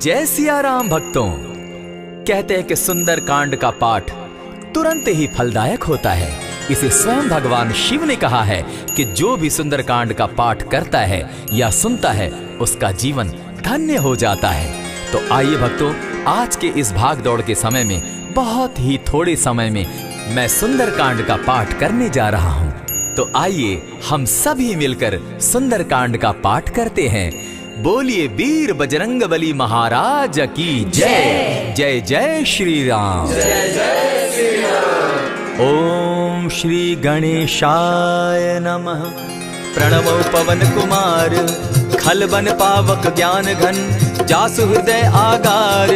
जय सिया राम भक्तों। कहते हैं कि सुंदर कांड का पाठ तुरंत ही फलदायक होता है। इसे स्वयं भगवान शिव ने कहा है कि जो भी सुंदर कांड का पाठ करता है या सुनता है उसका जीवन धन्य हो जाता है। तो आइए भक्तों, आज के इस भाग दौड़ के समय में बहुत ही थोड़े समय में मैं सुंदर कांड का पाठ करने जा रहा हूँ। तो आइए हम सभी मिलकर सुंदर कांड का पाठ करते हैं। बोलिए वीर बजरंगबली महाराज की जय। जय जय श्री राम। जय जय श्री राम। ओम श्री गणेशाय नमः। प्रणवो पवन कुमार खलबन पावक ज्ञान घन जासु हृदय आगार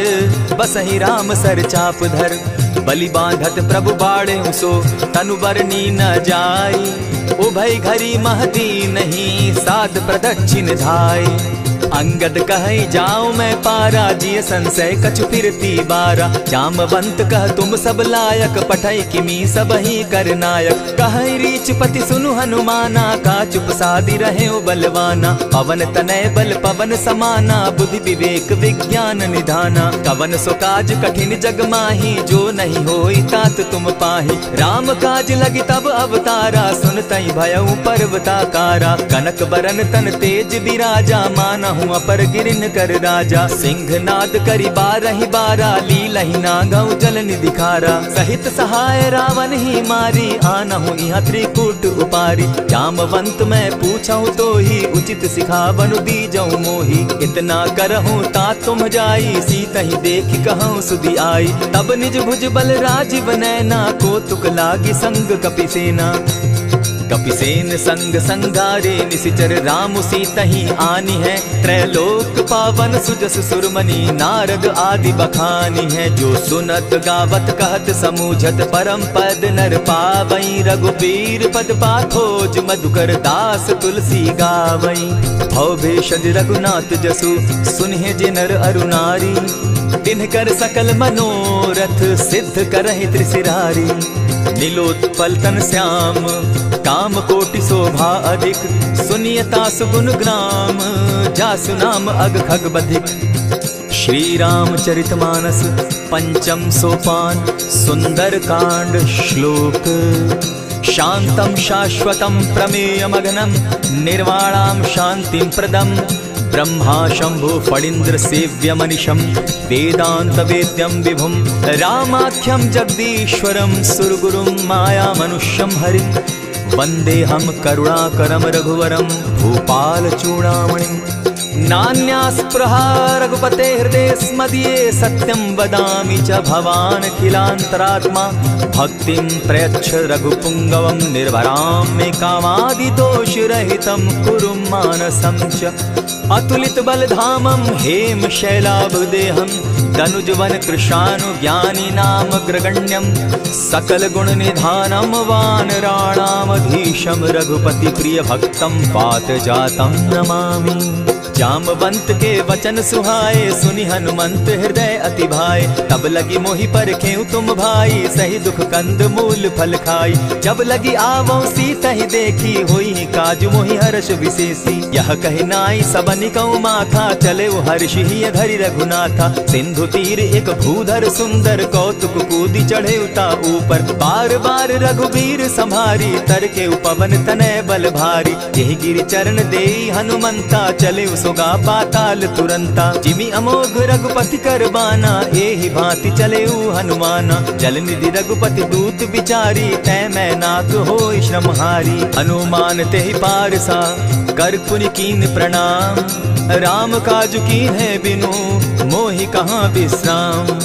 बसहि राम सर चाप धर बलि बांधत प्रभु बाढ़े सो तनु बरनी न जाई उभय घरी महती नहीं साध प्रदक्षिण धाय अंगद कहे जाऊं मैं पारा जिय संशय कछु फिरती बारा जामवंत कह तुम सब लायक पठै किमी सब ही कर नायक कहे रीच पति सुनु हनुमाना का चुप सादी रहे बलवाना पवन तनय बल पवन समाना बुद्धि विवेक विज्ञान निधाना कवन सो काज कठिन जग माही जो नहीं होई तात तुम पाही राम काज लगी तब अवतारा सुनतई भयउ पर्वताकारा कनक बरन तन तेज विराजा माना अपर गिरिन कर राजा सिंह नाद करी बारहि बारा लीलहि नागौ जल निधिखारा सहित सहाय रावण ही मारी आनहु इहाँ त्रिकूट उपारी जामवंत मैं पूछऊं तो ही उचित सिखावनु दीजऊं मोही इतना करहूं ता तुम जाई सीतहि देखि कहूं सुधि आई तब निज भुज बल राजीव नैना को तुक लागी संग कपिसेना कपिसेन संग संगारे निसिचर राम सीतहि आनी है त्रैलोक पावन सुजस सुरमणि नारद आदि बखानी है जो सुनत गावत कहत समूझत परम पद नर पावई रघुबीर पद पाथोज मधुकर दास तुलसी गावई भव भेषज रघुनाथ जसु सुनहि जे नर अरुनारी तिनकर सकल मनोरथ सिद्ध करहि त्रिशिरारी नीलोत्पल तन श्याम काम कोटि शोभा अधिक सुनियता सुगुण ग्राम जासु नाम अग खग बधिक। श्री रामचरितमानस पंचम सोपान सुंदर कांड श्लोक शांतम शाश्वतम प्रमेयमगनम निर्वाणाम शांतिम प्रदम ब्रह्मा शंभु फणीन्द्र सेव्य मनिशम वेदांत वेद्यम विभुम रामाख्यम जगदीश्वरम सुरगुरुम माया मनुष्यम हरिम वंदे हम करुणाकरम रघुवरम भूपाल चूड़ामणिम नान्यास्पृहा रघुपते हृदय स्मदीये सत्यं वदामि च भवान् खिलान्तरात्मा भक्तिं प्रयच्छ रघुपुङ्गवं निर्भरां मे कामादिदोषरहितं कुरु मानसं च अतुलित बलधामं हेम शैलाभदेहं तनुजवन कृशानुज्ञानी नाम ग्रगण्यं सकल गुण निधानं वानराणामधीशं रघुपति प्रिय भक्तं पात जातं नमामि। जामवंत के वचन सुहाए सुनि हनुमंत हृदय अति भाए तब लगी मोहि परखेउ तुम भाई सही दुख कंद मूल फल खाई जब लगी आवो सीतहि देखी होई काजु मोहि हर्ष विशेषी यह कहि नाई सबनि कौ माथा चले हर्ष ही धरि रघुनाथा सिंधु तीर एक भूधर सुंदर कौतुक कूदी चढ़े उता ऊपर बार बार रघुबीर संभारी तर के पवन तनय बल भारी यही गिरि चरण देई हनुमंता चले सोगा पाताल तुरंता जिमि अमोघ रघुपति कर बाना एहि भांति चले हनुमाना जल निधि रघुपति दूत बिचारी तै मैं नाथ होई श्रमहारी हनुमान तेहि पारसा कर पुनि कीन प्रणाम राम काजु कीन है बिनु मोहि कहाँ विश्राम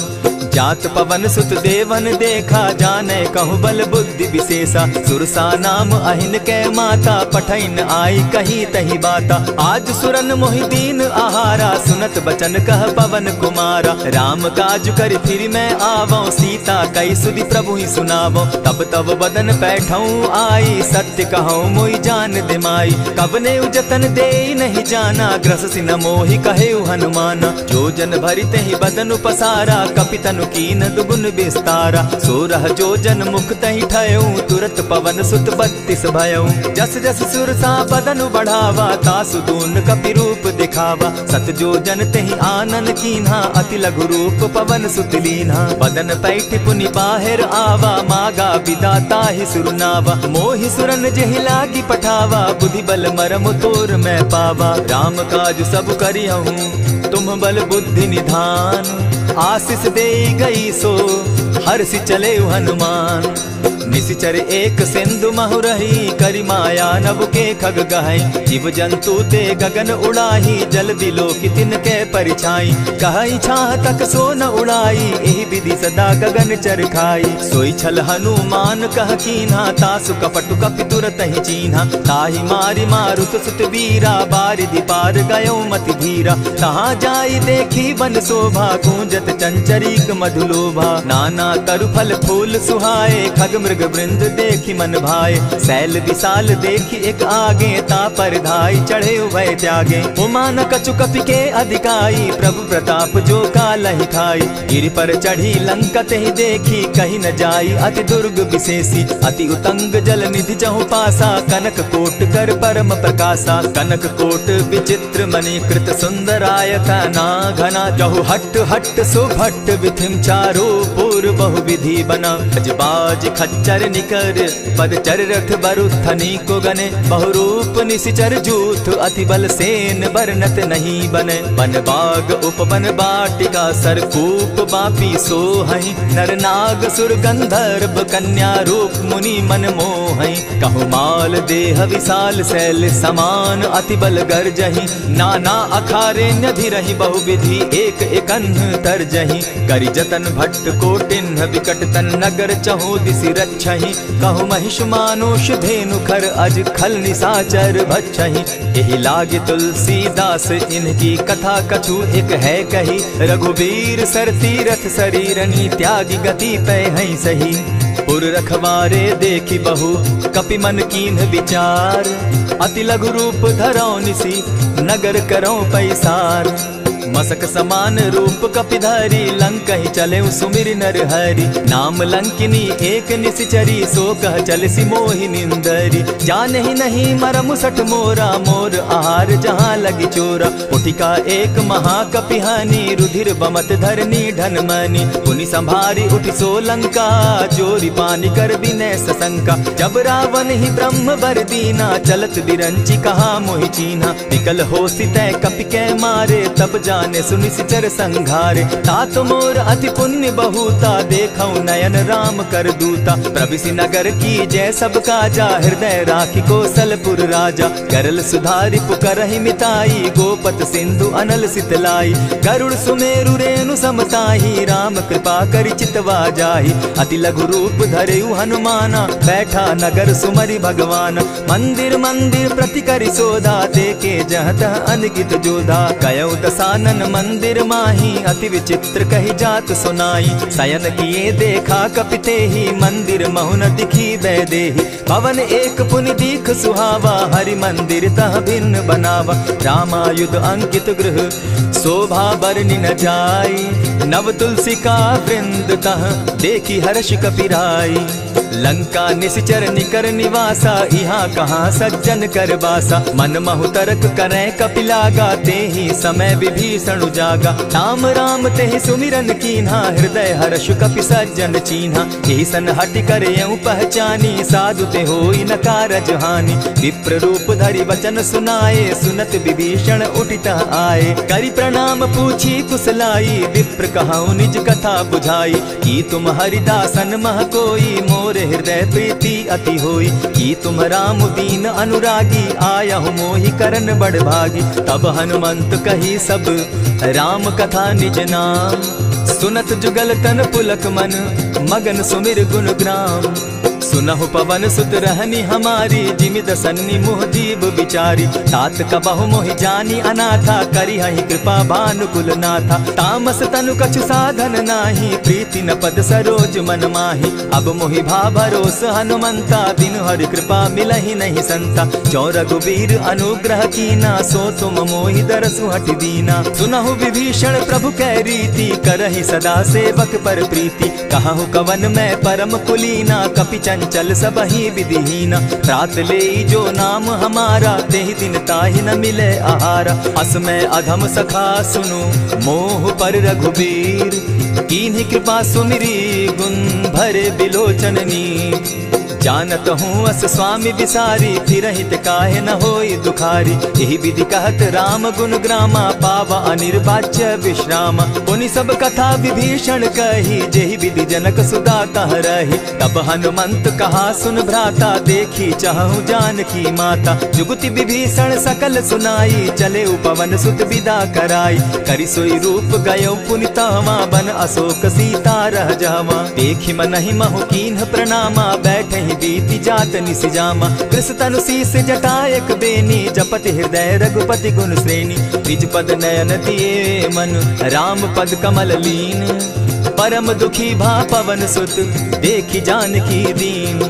जात पवन सुत देवन देखा जाने कहु बल बुद्धि विशेषा सुरसा नाम अहिन कै माता पठैन आई कही तही बाता आज सुरन मोहि दीन आहारा सुनत बचन कह पवन कुमारा राम काज कर फिर मैं आवो सीता कई सुधि प्रभु ही सुनावो तब तब बदन बैठऊं आई सत्य कहूँ मोहि जान दिमाई कबने जतन दे नहीं जाना ग्रस सिन मोहि कहे हनुमाना जो जन भरित ही बदन पसारा कपितनु कीन दुगुन विस्तारा। 16 जोजन मुख तहि ठयऊ, तुरत पवन सुत 32 भयऊ। जस जस सुरसा बदन बढ़ावा, तासु दून कपि रूप दिखावा। 7 जोजन तेहि आनन कीन्हा, अति लघु रूप पवन सुत लीन्हा। बदन पैठ पुनि बाहिर आवा, मागा विदा ताहि सुरनावा। मोहि सुरन जेहि लागी पठावा, बुद्धि बल मरम तोर मैं पावा। राम काज सब करिहूँ, तुम बल बुद्धि निधान। आशीष दे गई सो हर्षि चले हनुमान। निशिचर एक सिंधु महु रही, करि माया नभ के खग गहई। जीव जंतु ते गगन उड़ाही, जल दिलो कि तिनके परिछाई। कहई छाह तक सो न उड़ाई, एहि विधि सदा गगन चर खाई। सोई छल हनुमान कह कीन्हा, तासु कपटु कपि तुरत ही चीन्हा। ताहि मारि मारुत सुत वीरा, बारिधि पार गयो मति धीरा। तहाँ जाई देखी वन शोभा, गूंजत चंचरीक मधुलोभा। नाना तरु फल फूल सुहाए, खग मृग वृंद देखी मन भाए। सैल विशाल देखी एक आगे, ता पर धाई चढ़े भय त्यागे। उमान कछु कपि के अधिकाई, प्रभु प्रताप जो कालहि खाई। गिरि पर चढ़ी लंका तेहि देखी, कहीं न जाई अति दुर्ग विशेषी। अति उतंग जल निधि चहु पासा, कनक कोट कर परम प्रकाशा। कनक कोट विचित्र मणि कृत सुंदरायत ना घना। जहु हट हट सुभट विधिम चारो पूर्व बहु विधि बना। अजबाज खच्चर निकर पदचर रथ बरुथनी को गने। बहुरूप निशिचर जूथ, अति बल सेन बरनत नहीं बने। बन बाग उपवन बाटिका, सरकूप बापी सोहई। नर नाग सुर गंधर्व कन्या रूप, मुनि मन मोहई। कहु माल देह विशाल शैल समान, अति बल गर्जही। नाना अखारे न्यधिरहि बहुविधि, एक एकन्ह तरजही। करि जतन भट्ट कोटिन्ह, विकट तन नगर चहु दिसि रक्षहि। कहु महिष मानुष धेनु खर, अज खल निशाचर भक्षहि। एहि लागे तुलसीदास, इनकी कथा कछु एक है कही। रघुबीर सर तीरथ शरीरनी, त्यागी गति पै हई सही। पुर रखवारे देखी बहु, कपि मन कीन्ह विचार। अति लघु रूप धरौ निसी, नगर करौ पैसार। मसक समान रूप कपिधारी, लंकहि चले सुमिर नर हरि। नाम लंकिनी एक निशिचरी, सो कह चलसि मोहि निंदरी। जानहि नहीं मरम सठ मोरा, मोर आहार जहाँ लगी चोरा। उठिका एक महाकपिहानी, रुधिर बमत धरनी ढन मनी। पुनि संभारी उठि सो लंका, जोरी पानी कर विनय सशंका। जब रावण ही ब्रह्म बर दीना, चलत बिरंची कहा मोहि चीन्हा। निकल हो सितै कपि के मारे, तब जाने सुनिशिचर संघारे। तात मोर अति पुण्य बहुता, देखौ नयन राम कर दूता। प्रविशि नगर की जय सब काजा, हृदय राखी कौशलपुर राजा। करल सुधारि पुकरहि मिताई, गोपत सिंधु अनल सितलाई। गरुड़ सुमेरु रेणु समताही, राम कृपा करि चितवा जाहि। अति लघु रूप धरेउ हनुमाना, बैठा नगर सुमरि भगवान। मंदिर मंदिर प्रति करि सोधा, देखे जहाँ तह अनगित जोधा। कयौ दसानन मंदिर माही, अति विचित्र कही जात सुनाई। शयन किए देखा कपिते ही, मंदिर महु न दिखी वैदेही। भवन एक पुनि दीख सुहावा, हरि मंदिर तह भिन्न बनावा। रामायुध अंकित गृह, शोभा बरनि न जाई। नव तुलसी का वृंद तह, देखी हर्ष कपिराई। लंका निशिचर निकर निवासा, यहाँ कहाँ सज्जन कर बासा। मन महु तरक करै कपिलागा, तेहि समय विभीषण जागा। राम राम तेहि सुमिरन कीन्हा, हृदय हर्ष कपि सज्जन चीन्हा। एहि सन हटि करयउ पहचानी, साधु ते होई न कारज हानि। विप्र रूप धरि वचन सुनाए, सुनत विभीषण उठित आए। करि प्रणाम पूछी कुशलाई, विप्र कहौ निज कथा बुझाई। की तुम हरिदासन मह कोई, मोर हृदय प्रीति अति होई। की तुम राम दीन अनुरागी, आयहु मोहि करन बड़ भागी। तब हनुमंत कही सब राम कथा निज नाम। सुनत जुगल तन पुलक मन, मगन सुमिर गुण ग्राम। सुनहु पवन सुत रहनी हमारी, जिमि दसन्नी मुह जीव विचारी। तात कबहु मोहि जानी अनाथा, करी हहि कृपा भानुकुल नाथा। तामस तनु कछु साधन नाही, प्रीति न पद सरोज मन माही। अब मोहि भा भरोस हनुमंता, बिनु हरि कृपा मिलहि नहीं संता। जो रघुबीर अनुग्रह कीना, सो तुम मोहि दरसु हठ दीना। सुनहु विभीषण प्रभु कै रीति, करहि सदा सेवक पर प्रीति। कहु कवन मैं परम कुलीना, कपि चंचल सबहि विधिहीना। रात ले जो नाम हमारा, तेहि दिन ताहि न मिले आहारा। अस मैं अधम सखा सुनु, मोह पर रघुबीर। कीन्ही कृपा सुमिरी, गुण भरे बिलोचन नीर। जानत हूँ अस स्वामी विसारी, फिर हित काहे न होई दुखारी। यही विधि कहत राम गुण ग्रामा, पावा अनिर्वाच्य विश्राम। पुनि सब कथा विभीषण कही, जेहि विधि जनक सुदा कह रही। तब हनुमंत कहा सुन भ्राता, देखी चाहूँ जानकी माता। जुगति विभीषण सकल सुनाई, चले पवन सुत विदा कराई। करि सोई रूप गयो पुनि तहवा, बन अशोक सीता रह जावा। देखि मनहि महु कीन्ह प्रणामा, बैठे बीति जात निसिजामा। कृष तनु शीस जटायक बेनी, जपति हृदय रघुपति गुण श्रेणी। निज पद नयन दिए मन, राम पद कमल लीन। परम दुखी भा पवन सुत, देखी जानकी दीन।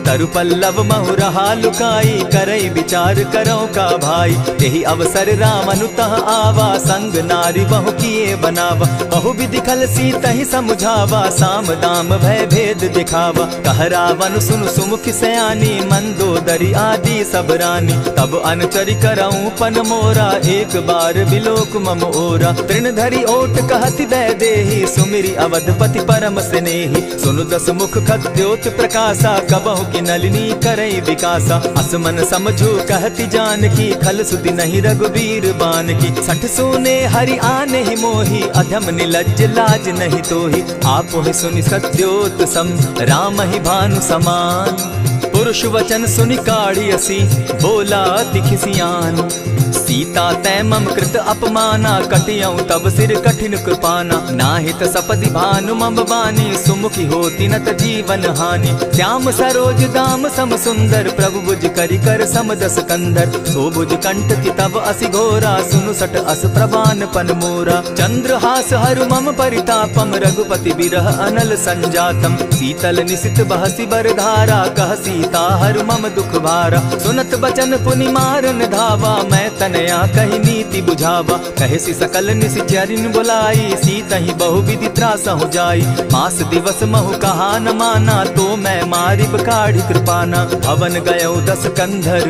तरु पल्लव महु रहा लुकाई, करई विचार करो का भाई। यही अवसर राम अनुतः आवा, संग नारी बहु किए बनावा। बहु विधि खल सीतहि समुझावा, साम दाम भय भेद दिखावा। कह रावण सुन सुमुख सयानी, मंदोदरी आदि सब रानी। तब अनुचरि करऊं पन मोरा, एक बार बिलोक मम ओरा। तृण धरि ओट कहति दै देहि, सुमिरि अवधपति परम स्नेही। सुनु दस मुख खद्योत प्रकाशा, कबहु की नलिनी करई विकासा। असमन समझो कहती जानकी, खल सुधि नहीं रघुबीर बान की। सठ सोने हरि आने ही मोही, अधम निलज्ज लाज नहीं तोही। आप ही सुनि सत्योत सम, राम ही भानु समान। पुरुष वचन सुनि काढ़ियसी, बोला अति खिसियान। सीता तै मम कृत अपमाना, कटियऊं तब सिर कठिन कृपाना। नाहित सपदि भानु मम बानी, सुमुखी होती नत जीवन हानि। श्याम सरोज दाम सम सुंदर, प्रभु बुझ करि कर सम दस कंधर। सो बुझ कंठ की तब असि घोरा, सुनु सट अस प्रवान पन मोरा। चंद्रहास हरु मम परितापम, रघुपति बिरह अनल संजातम। शीतल निशित बहसी बर धारा, कह सीता हरु मम दुख भारा। सुनत बचन पुनि मारन धावा, मैं तनया कही नीति बुझावा। कहे सी सकल निशिचरिन बुलाई, सीतहि बहु विधि त्रास हो जाई। मास दिवस महु कहा न माना, तो मैं मारिब काढ़ी कृपाना। भवन गयो दस कंधर,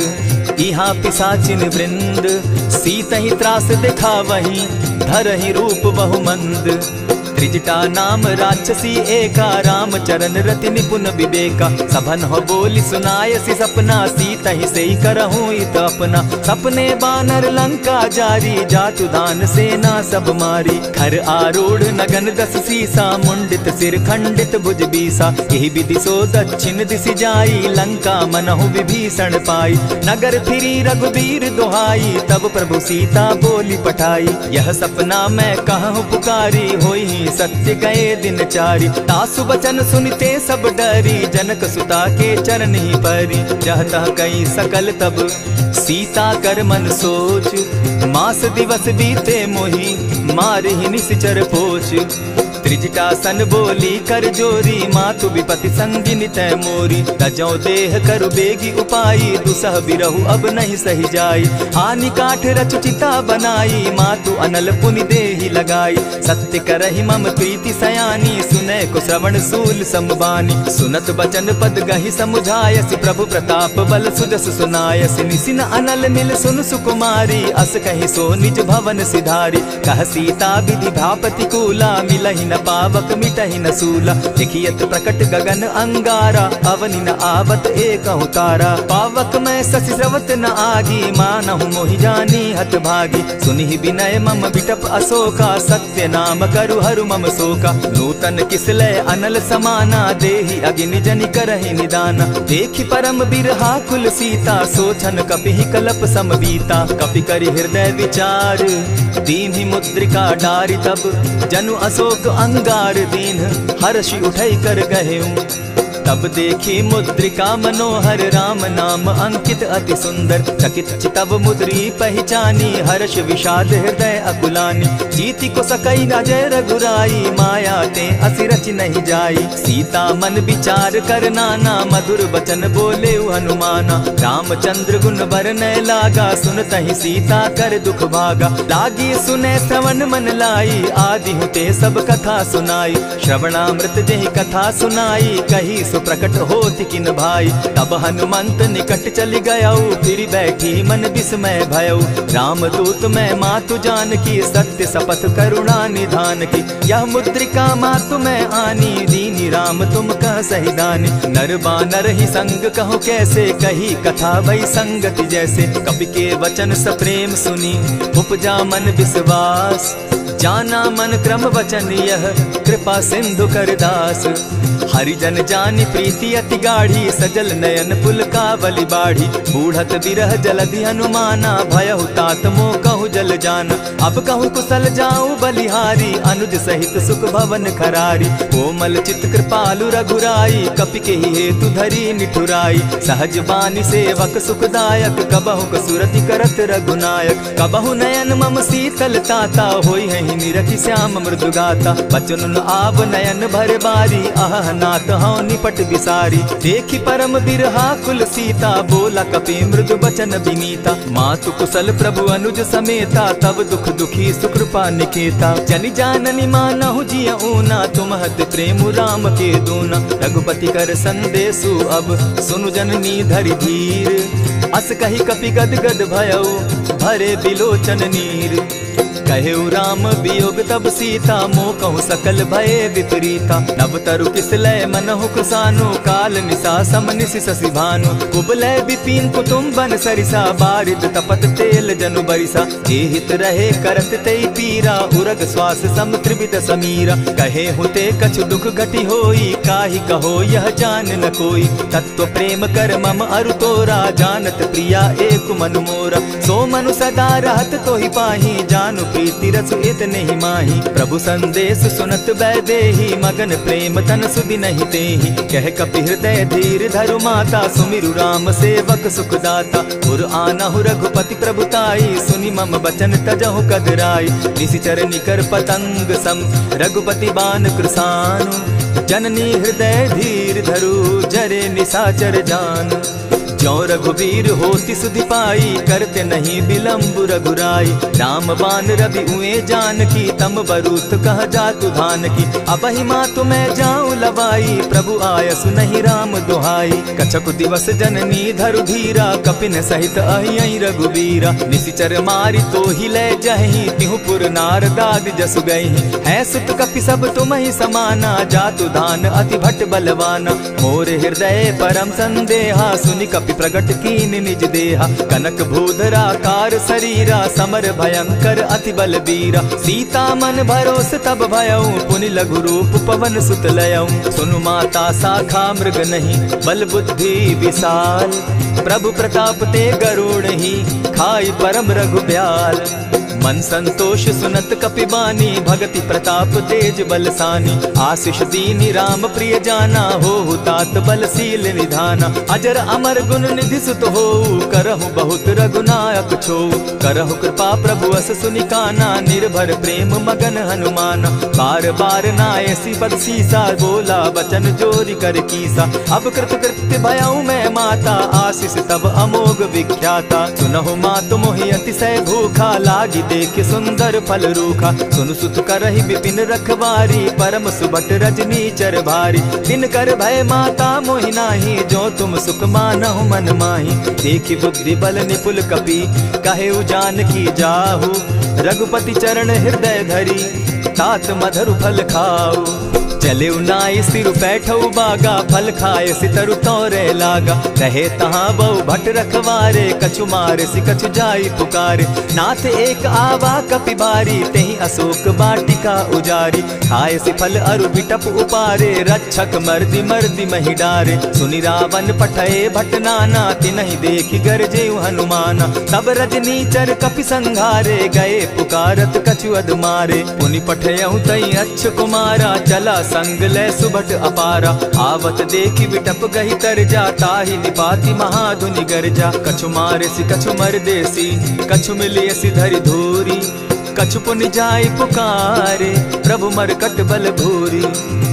इहाँ पिशाचिन वृंद। सीतहि त्रास दिखावहि, धरहि रूप बहुमंद। त्रिजटा नाम राक्षसी एका, राम चरण रति निपुण विवेका। सभन हो बोली सुनायसी सपना, सीतहि सेई करहूँ इत अपना। सपने बानर लंका जारी, जातु दान सेना सब मारी। खर आरूढ़ नगन दस सीसा, मुंडित सिर खंडित भुज बीसा। यही विधि सो दक्षिण दिशि जाई, लंका मनहु विभीषण पाई। नगर फिरी रघुबीर दुहाई, तब प्रभु सीता बोली पठाई। यह सपना मैं कहूँ पुकारी, होई सत्य गए दिन चारी। तासु बचन सुनते सब डरी, जनक सुता के चरण ही परी। जहता कई सकल तब सीता कर मन सोच, मास दिवस बीते मोही, मार ही निश्चर पोच। त्रिजटा सन बोली कर जोरी, मातु विपति संगिनी तै मोरी। तजौ देह करु बेगी उपाई, दुसह बिरहु अब नहीं सही जाई। हानि काठ रच चिता बनाई, मातु अनल पुनि देहि लगाई। सत्य करहि मम प्रीति सयानी, सुनै को श्रवण सूल समबानी। सुनत बचन पद गहि समुझायसि, प्रभु प्रताप बल सुजस सुनायसि। निसिन अनल नील सुन सुकुमारी, अस कहि सो निज भवन सिधारी। कह सीता विधि भापति कूला, मिलहि न पावक मिटहि न सूला। देखियत प्रकट गगन अंगारा, अवनि न आवत एकहु तारा। पावक मैं शशि स्रवत न आगी, मानहु मोहि जानी हत भागी। सुनिहि विनय मम बिटप अशोका, सत्य नाम करु हरु मम शोका। नूतन किसलय अनल समाना, देहि अगिनि जनि करहि निदाना। देखि परम बिरहा कुल सीता, सोचन कपिहि कलप समबीता। कपि करि हृदय विचार, दीन्हि मुद्रिका डारि। तब जनु अशोक अंगार दीन, हर्षि उठै कर गहेऊ। तब देखी मुद्रिका मनोहर राम नाम अंकित अति सुंदर। चकित चितव मुद्री पहचानी हर्ष विषाद हृदय अकुलानी। जीति को सकई अजय रघुराई माया ते असिरच नहीं जाई। सीता मन विचार कर नाना मधुर बचन बोले हनुमाना। रामचंद्र गुण बरनय लागा सुनतहि सीता कर दुख भागा। लागी सुने श्रवण मन लाई आदि हुते सब कथा सुनाई। श्रवणामृत जेहि कथा सुनाई कही सो प्रकट होति किन भाई। तब हनुमंत निकट चली गयऊ फिर बैठी मन विस्मय भयऊ। रामदूत मैं मातु जान की सत्य शपथ करुणा निधान की। यह मुद्रिका मातु मैं आनी दीनी राम तुम कह सही दानी। नर बानर ही संग कहो कैसे कही कथा भई संगति जैसे। कपि के वचन सप्रेम सुनी उपजा मन विश्वास। जाना मन क्रम वचन यह कृपा सिंधु कर दास। हरिजन जानी प्रीति अति गाढ़ी सजल नयन पुलकावली बाढ़ी। बूढ़त बिरह जलधि हनुमाना भयहु तात मोह कहु जल जाना। अब कहु कुशल जाऊं बलिहारी अनुज सहित सुख भवन खरारी। कोमल चित कृपालु रघुराई कपि के ही हेतु धरी निठुराई। सहज बानी सेवक सुखदायक कबहु कसुरति करत रघुनायक। कबहु नयन मम शीतल ताता होई है निरखि श्याम मृदु गाता। बचन आव नयन भर बारी आह नाथ हौ निपट बिसारी। देखी परम बिरहा कुल सीता बोला कपि मृदु बचन विनीता। मातु कुशल प्रभु अनुज समेता तब दुख दुखी सुकृपा निकेता। जनि जाननी मानहु जिय ऊना तुम हत प्रेम राम के दूना। रघुपति कर संदेशु अब सुनु जननी धरि धीर। अस कही कपि गद गद भयऊ भरे बिलोचन नीर। कहेउ राम वियोग तब सीता मोह कहु सकल भये विपरीता। नव तरु किसलय मनहु कुसानु काल निशा समनिशि शशि भानु। कुबलय विपिन कुटुम्बन सरिसा बारिद तपत तेल जनु बरिसा। जे हित रहे करत तेई पीरा उरग श्वास सम त्रिविध समीरा। कहे हुते कछु दुख घटी होई काहि कहो यह जान न कोई। तत्व प्रेम कर मम अरु तोरा जानत प्रिया एक मनु मोरा। सो मनु सदा रहत तोहि पाही जानु प्रीति रसु इतने ही माही। प्रभु संदेश सुनत बैदेही मगन प्रेम तन सुधि नहीं तेहि। कह कपि हृदय धीर धरु माता सुमिरु राम सेवक सुखदाता। उर आनहु रघुपति प्रभुताई सुनि मम बचन तजहु कदराई। निशिचर निकर पतंग सम रघुपति बान कृसानु। जननी हृदय धीर धरु जरे निशाचर जान। ज्यों रघुवीर होति सुधि पाई करते नहीं विलम्ब रघुराई। राम बान रवि उए जान की तम बरूथ कह जातु धान की। अबहि मातु मैं जाऊं लवाई प्रभु आयसु नहीं राम दुहाई। कछक दिवस जननी धरु धीरा कपिन सहित अहियहि रघुबीरा। निशिचर मारि तो ही ले जहि तिहु पुर नारदादि जसु गई। है सुत कपि सब तुम ही समाना जातु धान अति भट बलवाना। मोर हृदय परम संदेहा सुनि कपि प्रगट कीन निज देहा। कनक भूधराकार शरीरा समर भयंकर अति बलबीरा। सीता मन भरोस तब भयऊ पुनि लघु रूप पवन सुत लयऊ। सुनु माता शाखा मृग नहीं बल बुद्धि विशाल। प्रभु प्रताप ते गरुड़ ही खाई परम रघु ब्याल। मन संतोष सुनत कपि बानी भगति प्रताप तेज बलसानी। आशीष दीनी राम प्रिय जाना हो तात बलशील निधाना। अजर अमर गुण निधि सुत हो करहु बहुत रघुनायक छो। करहु कृपा प्रभु अस सुनि काना निर्भर प्रेम मगन हनुमाना। बार बार नायसी पद सीसा बोला बचन जोरी कर कीसा। अब कृत कृत्य भयऊ मैं माता आशीष तब अमोघ विख्याता। सुनहु मातु मोहि अतिशय भूखा लागी देख सुंदर फल रूखा। सुनु सुत करहि विपिन रखवारी परम सुबट रजनी चर भारी। दिन कर भय माता मोहि नाही जो तुम सुख मानहु मन माही। देखी बुद्धि बल निपुल कपि कहे जान की जाहु। रघुपति चरण हृदय धरी तात मधुर फल खाऊ। चले नाई सिर बैठऊ बागा फल खाए सितरु तोरे लागा। रहे तहाँ बहु भट रखवारे कछु मारे सि कछु जाई पुकारे। नाथ एक आवा कपि बारी तेहि अशोक बाटिका उजारी। खाए सि फल अरु बिटप उपारे रक्षक मर्दि मर्दि महि डारे। सुनि रावण पठये भट नाना तिनहि देखि गरजेउ हनुमाना। तब रजनीचर कपि संघारे गए पुकारत कछु अध मारे। पुनि पठयउ तई अच्छ कुमारा चला संग ले सुभट अपारा, आवत देखी विटप गही तर जा, ताहि निपाति महाधुनि गर्जा। कछु मारे सी कछु मर देसी, कछु मिले सी धरि धूरी, कछु पुनि जाय पुकारे, प्रभु मरकट बल भूरी।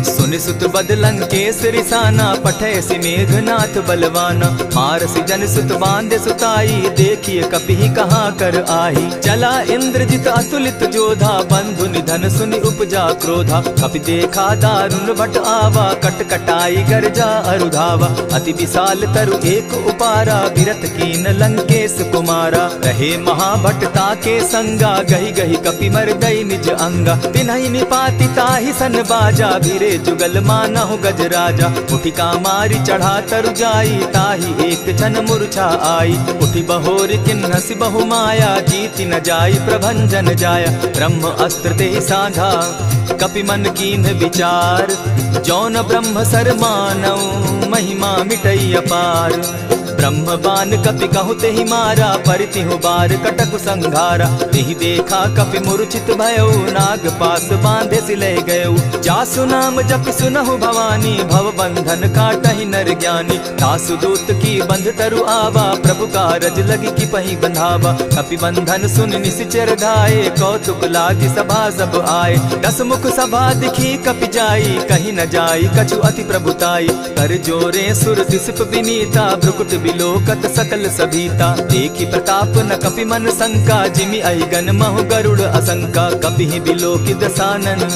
सुनि सुत बद लंकेश रिसाना, पठे सी मेघनाथ बलवाना। मारसी जन सुत बांधे सुताई, देखिए कपि कहाँ कर आही। चला इंद्रजित अतुलित जोधा, बंधु निधन सुनि उपजा क्रोधा। कपि देखा दारुण भट आवा, कट कटाई गर्जा अरुधावा। अति विशाल तरु एक उपारा, विरत कीन लंकेश कुमारा। रहे महाभट ताके संगा, गही गही कपि मर्दई निज अंगा। तिन्हि निपाति ताहि सन बाजा, भीरे जुगल मानहु गजराजा। उठिका मारी चढ़ा तरु जाई, ताहि एक जन मूर्छा आई। उठि बहोर किन्हसि बहु माया, जीति न जाई प्रभंजन जाया। ब्रह्म अस्त्र तेहि साधा, कपि मन कीन्ह विचार। जौन ब्रह्म सर मानऊ, महिमा मिटई अपार। ब्रह्म बान कपि कहु तेहि मारा, परितिहु बार कटक संघारा। तेहि देखा कपि मूर्छित भयउ, नाग पास बांधे सिले गयउ। जासु नाम जपि सुनहु भवानी, भव बंधन काटहि नर ज्ञानी। तासु दूत की बंध तरु आवा, प्रभु कारज लगी की पही बंधावा। कपि बंधन सुन निसिचर धाये, कौतुक लागी सभा सब आए। दस मुख सभा दिखी कपि जाई, कहीं न जाई कछु अति प्रभुताई। कर जोरे सुर दिसप विनीता, भ्रुकुट बिलोकत सकल सभीता। देखी प्रताप न कपि मन शंका, जिमि अहिगन महु गरुड़ असंका। कपि बिलोकि दसानन,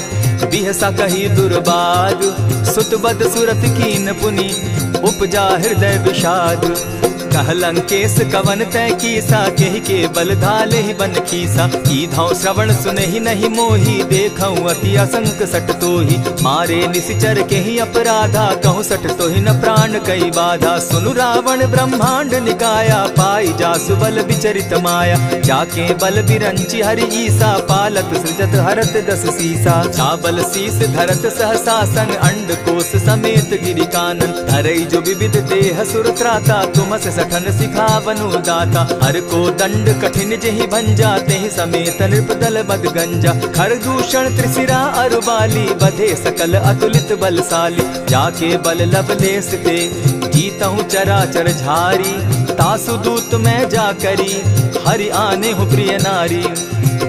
बिहसा कही दुर्बाद। सुत बद सुरत कीन पुनि, उपजा हृदय विषाद। कह लंकेश कवन तै कीसा, केहि के बल धाले ही बन खीसा। कीधौ श्रवण सुनहि नहीं मोही, देखऊं अति असंक सट तोही। मारे निसिचर केहि अपराधा, कहूँ सट तोहि न प्राण कई बाधा। सुनु रावण ब्रह्मांड निकाया, पाई जासु बल विचरित माया। जाके बल बिरंची हरि ईसा, पालत सृजत हरत दस सीसा। चाबल शीस धरत सहसासन, अंड कोश समेत गिरि कानन। धरई जो विविध देह सुर त्राता, तुमस सठन सिखावनु दाता। हर को दंड कठिन जेहि भंजा, तेहि समेत नृपदल बद गंजा। खर दूषण त्रिशिरा अरुबाली, बधे सकल अतुलित बलशाली। जाके बल लवलेस ते, जीतहु चराचर झारी। तासु दूत मैं जा करी, हरि आने हूँ प्रिय नारी।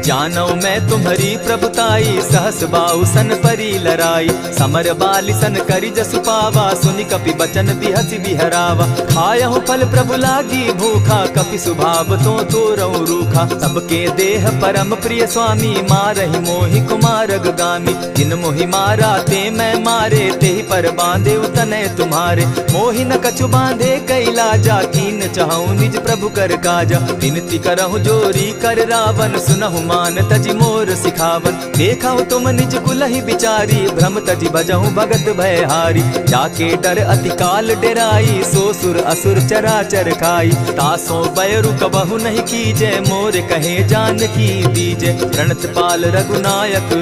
जानौ मैं तुम्हारी प्रभुताई, सहस बाहु सन परी लराई। समर बाली सन करि जसु पावा, सुनि कपि बचन बिहसि बिहरावा। खायहु फल प्रभु लागी भूखा, कपि सुभाव तो तोरऊ रूखा। सबके देह परम प्रिय स्वामी, मारहि मोहि कुमारग गामी। जिन मोहि मारा ते मैं मारे, तेहि पर बांधे उतने तुम्हारे। मोहि न कछु बांधे कैलाजा, कीन चाहूं निज प्रभु कर काजा। विनती करहु जोरी कर रावण, सुनहु मान तजि मोर सिखावन। देखा तुम निज कुलहि बिचारी, भ्रम तजि भजहु भगत भयहारी। जाके डर अति काल डेराई, सो सुर असुर चराचर खाई। तासो बैरु कबहु नहीं कीजे, मोर कहे जानकी दीजे। प्रणत पाल रघुनायक,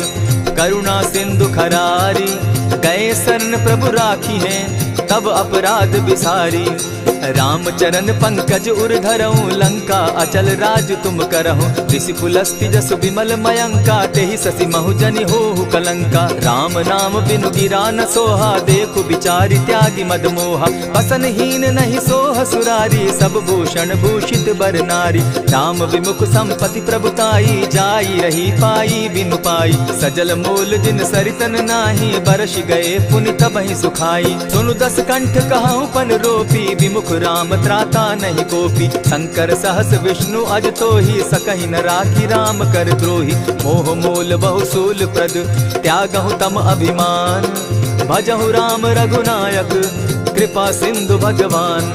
करुणा सिंधु खरारी। गए शरण प्रभु राखी हैं, तब अपराध बिसारी। रामचरण पंकज उर धरऊं, लंका अचल राज तुम करहु। ऋषि पुलस्ति जस विमल मयंका, तेहि ससि महु जनि होहु कलंका। राम नाम बिनु गिरा न सोहा, देखु बिचारी त्यागी मद मोहा। बसनहीन नहीं सोह सुरारी, सब भूषण भूषित बर नारी। राम विमुख संपति प्रभुताई, जाई रही पाई बिनु पाई। सजल मोल जिन सरितन नाही, बरस गए पुनि तबहि सुखाई। सुनु दस कंठ कहूँ पन रोपी, विमुख राम त्राता नहीं कोपी। शंकर सहस विष्णु अज तो ही, सकहि न राखी राम कर द्रोही। मोह मोल बहुसूल प्रद, त्यागहु तम अभिमान। भजहु राम रघुनायक, कृपा सिंधु भगवान।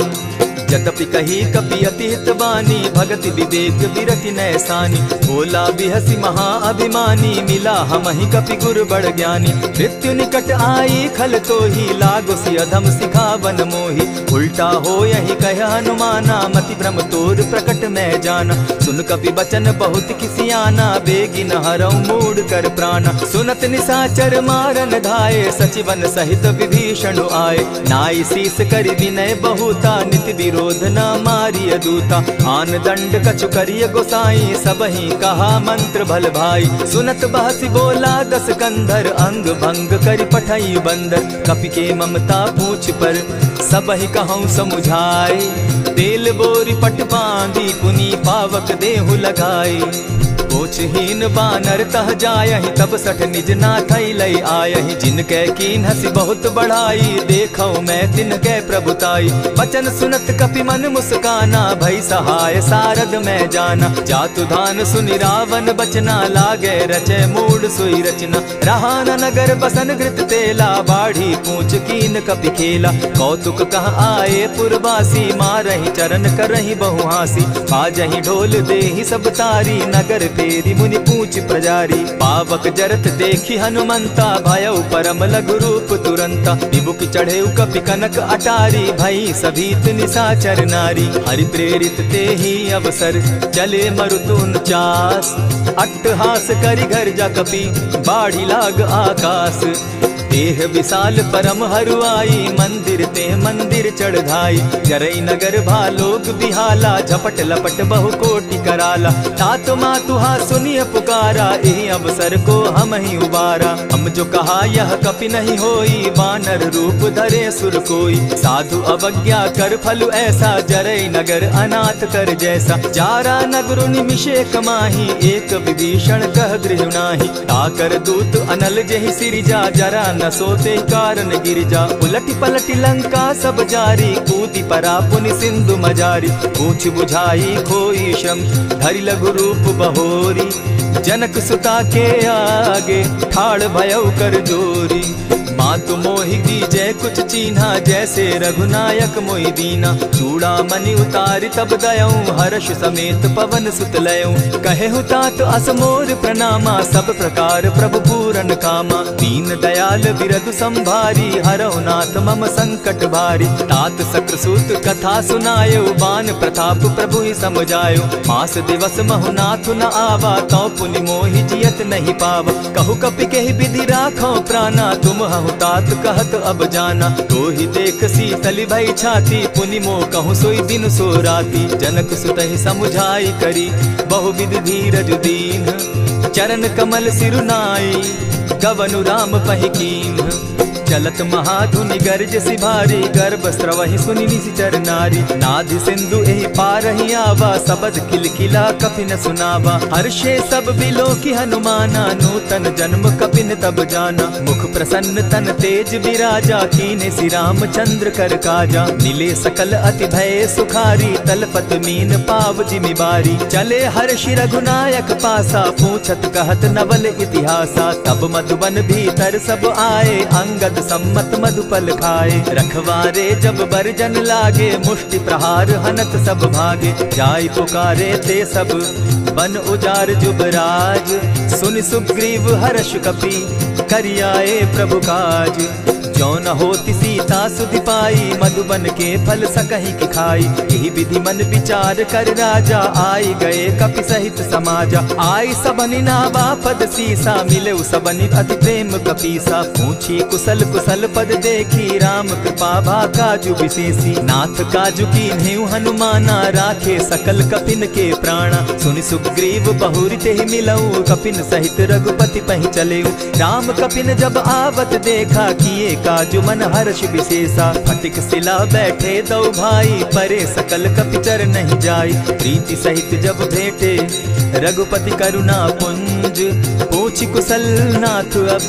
जतपि कही कपि अति हित बानी, भगति विवेक विरति नैसानी। बोला बिहसि महा अभिमानी, मिला हमहि कपि गुर बड़ ज्ञानी। मृत्यु निकट आई खल तो ही, लागो सि अधम सिखावन मोही। उल्टा हो यही कह हनुमाना, मति भ्रम तोर प्रकट मैं जाना। सुन कपि बचन बहुत किसियाना, बेगी न हरऊ मूढ़ कर प्राणा। सुनत निसाचर मारन धाये, सचिवन सहित विभीषण आए। नाई शीस करि विनय बहुता, नित क्रोध न मारिय दूता। आन दंड कछु करिय गोसाई, सबहि कहा मंत्र भल भाई। सुनत बहसी बोला दस कंधर, अंग भंग करि पठई बंदर। कपि के ममता पूछ पर, सबहि कहूँ समुझाए। तेल बोरी पट बांधी, पुनि पावक देहु लगाई। पोछहीन बानर तह जायहि, तब सठ निज नाथई लई आयहि। जिनके कीन हसी बहुत बढ़ाई, देखौ मैं तिनके प्रभुताई। बचन सुनत कपि मन मुस्काना, भई सहाय सारद में जाना। जातु धान सुनि रावण बचना, लागे रचे मूड सोई रचना। रहा न नगर बसन घृत तेला, बाढ़ी पूछ कीन कपि खेला। कौतुक कह आए पुरवासी, मारहि चरण करहि बहु हासी। बाजहि ढोल देहि सब तारी, नगर फेरी मुनि पूछ प्रजारी। पावक जरत देखी हनुमंता, भयउ परम लघु रूप तुरंता। विमुख चढ़े कपि कनक अटारी, भई सभीत निशाचर नारी। हरि प्रेरित ते ही अवसर, चले मरुतुन चास। अट्टहास करि घर जा कपि, बाढ़ी लाग आकाश। देह विशाल परम हरुआई, मंदिर ते मंदिर चढ़ाई। जरई नगर भालोग बिहाला, झपट लपट बहु कोटि कराला। तात मातुहा सुनिय पुकारा, एहि अवसर को हम ही उबारा। हम जो कहा यह कपि नहीं होई, वानर रूप धरे सुर कोई। साधु अवज्ञा कर फल ऐसा, जरई नगर अनाथ कर जैसा। जारा नगरु निमिषे कमाही, एक विभीषण कह गृह नाही। ताकर दूत अनल जेहि सिरिजा, जरा न सोते कारण गिरिजा। उलटी पलटी लंका सब जारी, कूदी परा पुनि सिंधु मजारी। पूछ बुझाई खोई श्रम, धरि लघु रूप बहोरी। जनक सुता के आगे, ठाड़ भयउ कर जोरी। मातु मोहि दीजै कुछ चीन्हा, जैसे रघुनायक मोहि दीना। चूड़ा मणि उतारि तब दयऊं, हर्ष समेत पवन सुत लयऊं। कहेहु तात असमोर प्रणामा, सब प्रकार प्रभु पूरन कामा। दीन दयाल बिरदु संभारी, हरहु नाथ मम संकट भारी। तात सक्रसूत कथा सुनायो, बान प्रताप प्रभु ही समझायो। मास दिवस महु नाथ न आवा, तौ पुनि मोहि जियत नहीं पावा। कहु कपि केहि विधि राखो प्राणा, तुम हहु तात कहत अब जाना। तो ही देख शीतल भई छाती, पुनि मोह कहूँ सोई दिन सो राती। जनक सुतहि समुझाई करी, बहु विधि धीरज दीन। चरण कमल सिरुनाई, गवनु राम पहि कीन्ह। चलत महाधुनि गर्ज सिभारी, गर्भ स्रवहि सुनि निशिचर नारी। नाधि सिंधु एहि पारहि आवा, सबद खिलखिला कपि न सुनावा। हर्षे सब बिलो की हनुमाना, नूतन जन्म कपि न तब जाना। मुख प्रसन्न तन तेज विराजा, कीने श्री रामचंद्र कर काजा। मिले सकल अति भय सुखारी, तलपत मीन पाव जिमि बारी। चले हर्षि रघुनायक पासा, पूछत कहत नवल इतिहासा। तब मधुबन भीतर सब आए, अंगद सम्मत मधुपल खाए। रखवारे जब बरजन लागे, मुष्टि प्रहार हनत सब भागे। जाय पुकारे ते सब, बन उजार जुबराज। सुनि सुग्रीव हर्ष कपि, करियाए प्रभु काज। जो न होती सीता सुधि पाई, मधुबन के फल सकहि की खाई। यही विधि मन विचार कर राजा, आई गए कपि सहित समाजा। आई सबनि नावा पद सीसा, मिले सबनि अति प्रेम कपीसा। पूछी कुशल कुशल पद देखी, राम कृपा भा काजु विशेषी। नाथ काजु कीन्हेउ हनुमाना, राखे सकल कपिन के प्राणा। सुनि सुग्रीव बहुरि तेहि मिलऊ, कपिन सहित रघुपति पहि चलेऊ। राम कपिन जब आवत देखा, किए काजु मन हर्ष विशेषा। फटिक सिला बैठे दो भाई, परे सकल कपिचर नहीं जाई। प्रीति सहित जब भेटे, रघुपति करुणा पुंज। पूछि कुशल नाथ अब,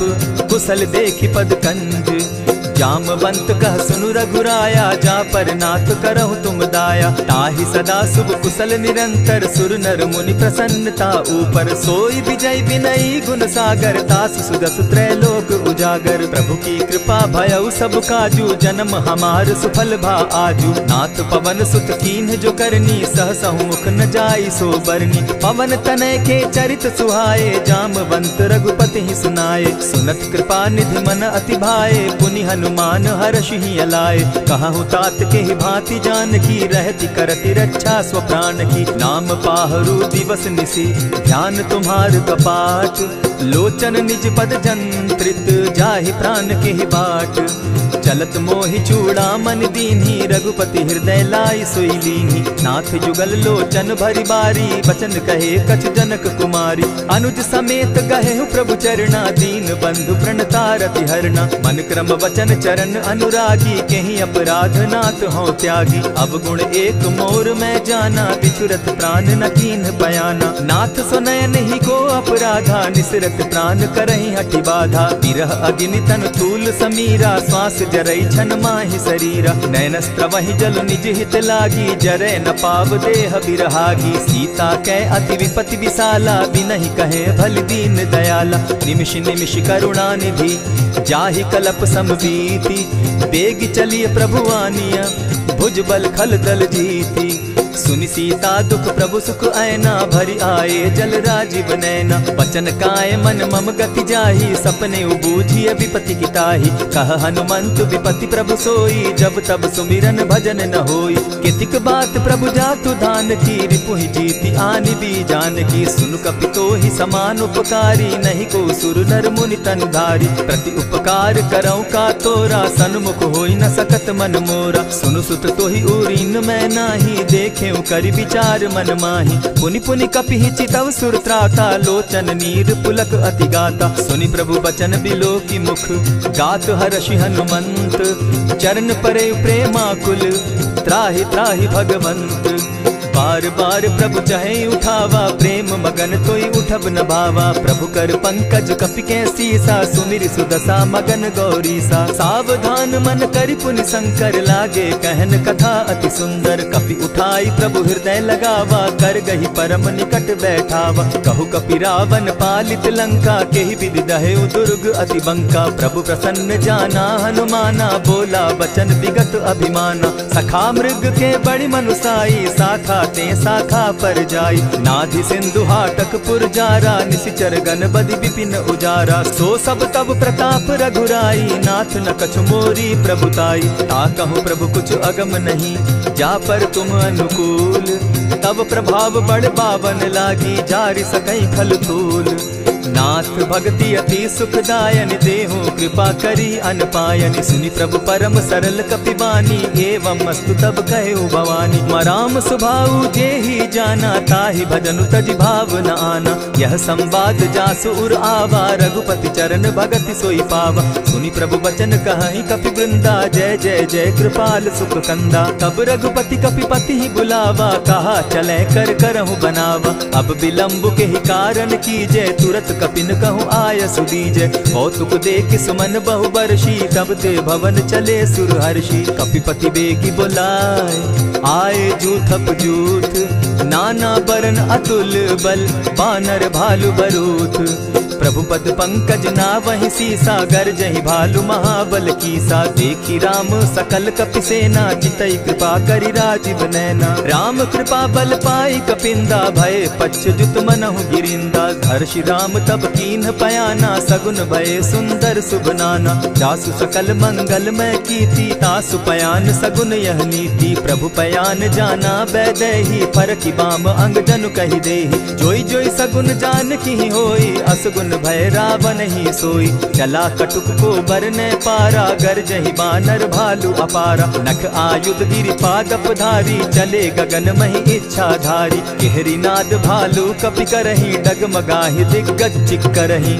कुशल देखि पद कंज। जामवंत कह सुनु रघुराया, जा पर नाथ करहु तुम दाया। ताहि सदा शुभ कुशल निरंतर, सुर नर मुनि प्रसन्नता ऊपर। सोई विजय विनयी गुण सागर, तास सुदस त्रैलोक उजागर। प्रभु की कृपा भयउ सब काजू, जन्म हमार सुफल भा आजू। नाथ पवन सुत कीन्ह जो करनी, सहसहु मुख न जाई सो बरनी। पवन तनय के चरित सुहाए, जामवंत रघुपति ही सुनाए। सुनत कृपा निधि मन अति भाए, पुनि हनुमान हर्ष ही अलाए। कहूँ तात के ही भांति जान की, रहती करती रक्षा स्व प्राण की। नाम पाहरु दिवस निसी, ध्यान तुम्हार कपाट। लोचन निज पद जंत्रित जाहि प्राण के ही बाट। चलत मोहि चूड़ामन दीन्ही रघुपति हृदय लाई सोई लीन्ही। नाथ जुगल लोचन भरी बारी बचन कहे कछ जनक कुमारी। अनुज समेत गहे प्रभु चरणा दीन बंधु प्रणतारति हरना। मन क्रम वचन चरण अनुरागी कहीं अपराध नाथ हो त्यागी। अब गुण एक मोर मैं जाना बिछुरत प्राण न कीन बयाना। नाथ सुनयन ही को अपराधा निसरत प्राण करहि हठि बाधा। विरह अग्नि तन तूल समीरा श्वास जरई छन माहि शरीरा। नैनस्त्र वही जल निज हित लागी जरै न पाव देह बिरहागी। सीता कै अति विपति विशाला बिनहि कहे भल दीन दयाला। निमिष निमिष करुणा निधि जाहि कलप समबीति। बेग चलिए प्रभु आनिया भुजबल खल दल जीती। सुनि सीता दुख प्रभु सुख ऐना भरि आए जल राजीव नैना। बचन काय मन मम गति जाहि सपने बूझिय विपति किताहि। कह हनुमंत विपति प्रभु सोई जब तब सुमिरन भजन न होई। कितिक बात प्रभु जातु धान की रिपुहि जीति आनि भी जान की। सुन कपितो ही समान उपकारी नहीं को सुर नर मुनि तन धारी। प्रति उपकार करौ का तोरा सन्मुख होई न सकत मन मोरा। सुनु सुत तोहि उरीन मैं नाही देखे करि विचार मन माही। पुनि पुनि कपिहि चितव सुर त्राता लोचन नीर पुलक अति गाता। सुनि प्रभु बचन बिलो की मुख गात हर्षि हनुमंत। चरण परे प्रेमाकुल त्राहि त्राहि भगवंत। बार बार प्रभु चहे उठावा प्रेम मगन तोई उठब न भावा। प्रभु कर पंकज कपि के सीसा सुमिर सुदशा मगन गौरीसा। सावधान मन करि पुनि शंकर लागे कहन कथा अति सुंदर। कपि उठाई प्रभु हृदय लगावा कर गही परम निकट बैठावा। कहु कपि रावण पालित लंका केहि विधि दहेउ दुर्ग अति बंका। प्रभु प्रसन्न जाना हनुमाना बोला बचन विगत अभिमाना। सखा मृग के बड़ी मनुसाई साखा ते शाखा पर जाई। नाधि सिंधु हाटक पुर जारा निशिचर गण बदि विपिन उजारा। सो सब तब प्रताप रघुराई नाथ न कछु मोरी प्रभुताई। ता कहूँ प्रभु कुछ अगम नहीं जा पर तुम अनुकूल। तब प्रभाव बड़ पावन लागी जारि सकई खल तूल। नाथ भक्ति अति सुखदायन देहु कृपा करी अनपायनि। सुनि प्रभु परम सरल कपिबानी एवं मस्तु तब कहु भवानी। मराम सुभाऊ जेहि जाना ताहि भजनु तजि भाव न आना। यह संवाद जासु उर आवा रघुपति चरण भगति सोई पावा। सुनि प्रभु बचन कहि कपि वृंदा जय जय जय कृपाल सुख कंदा। तब रघुपति कपिपति ही बुलावा कहा चले कर करहु बनावा। अब विलंब के ही कारण कीजय तुरत कपिन कहूँ आय सुदीजय। कौतुक देख सुमन बहु बरसी तब ते भवन चले सुर हर्षि। कपिपति बेगी बुलाए आए जूथप जूथ। नाना बरन अतुल बल बानर भालु बरूथ। प्रभु पद पंकज ना वही सीसा गरजहि भालु महाबल कीसा। देखी राम सकल कपि सेना चितई कृपा करि राजीव नैना। राम कृपा बल पाई कपिंदा भय पच्युत मनहु गिरिंदा। हर्षि राम तब कीन्ह पयाना सगुन भय सुंदर शुभ नाना। जासु सकल मंगल मैं कीर्ति तासु पयान सगुन यह नीति। प्रभु पयान जाना बैदेही फरकी बाम अंग जनु कहि देहि। जोई जोई सगुन जान की होई असगुन भय रावण ही सोई। चला कटुक को बरने पारा गरजहि बानर भालु अपारा। नख आयुध गिरि पादप धारी चले गगन महि इच्छा धारी। केहरी नाद भालु कपि करहि डगमगाहि दिग्गज चिक्करहि।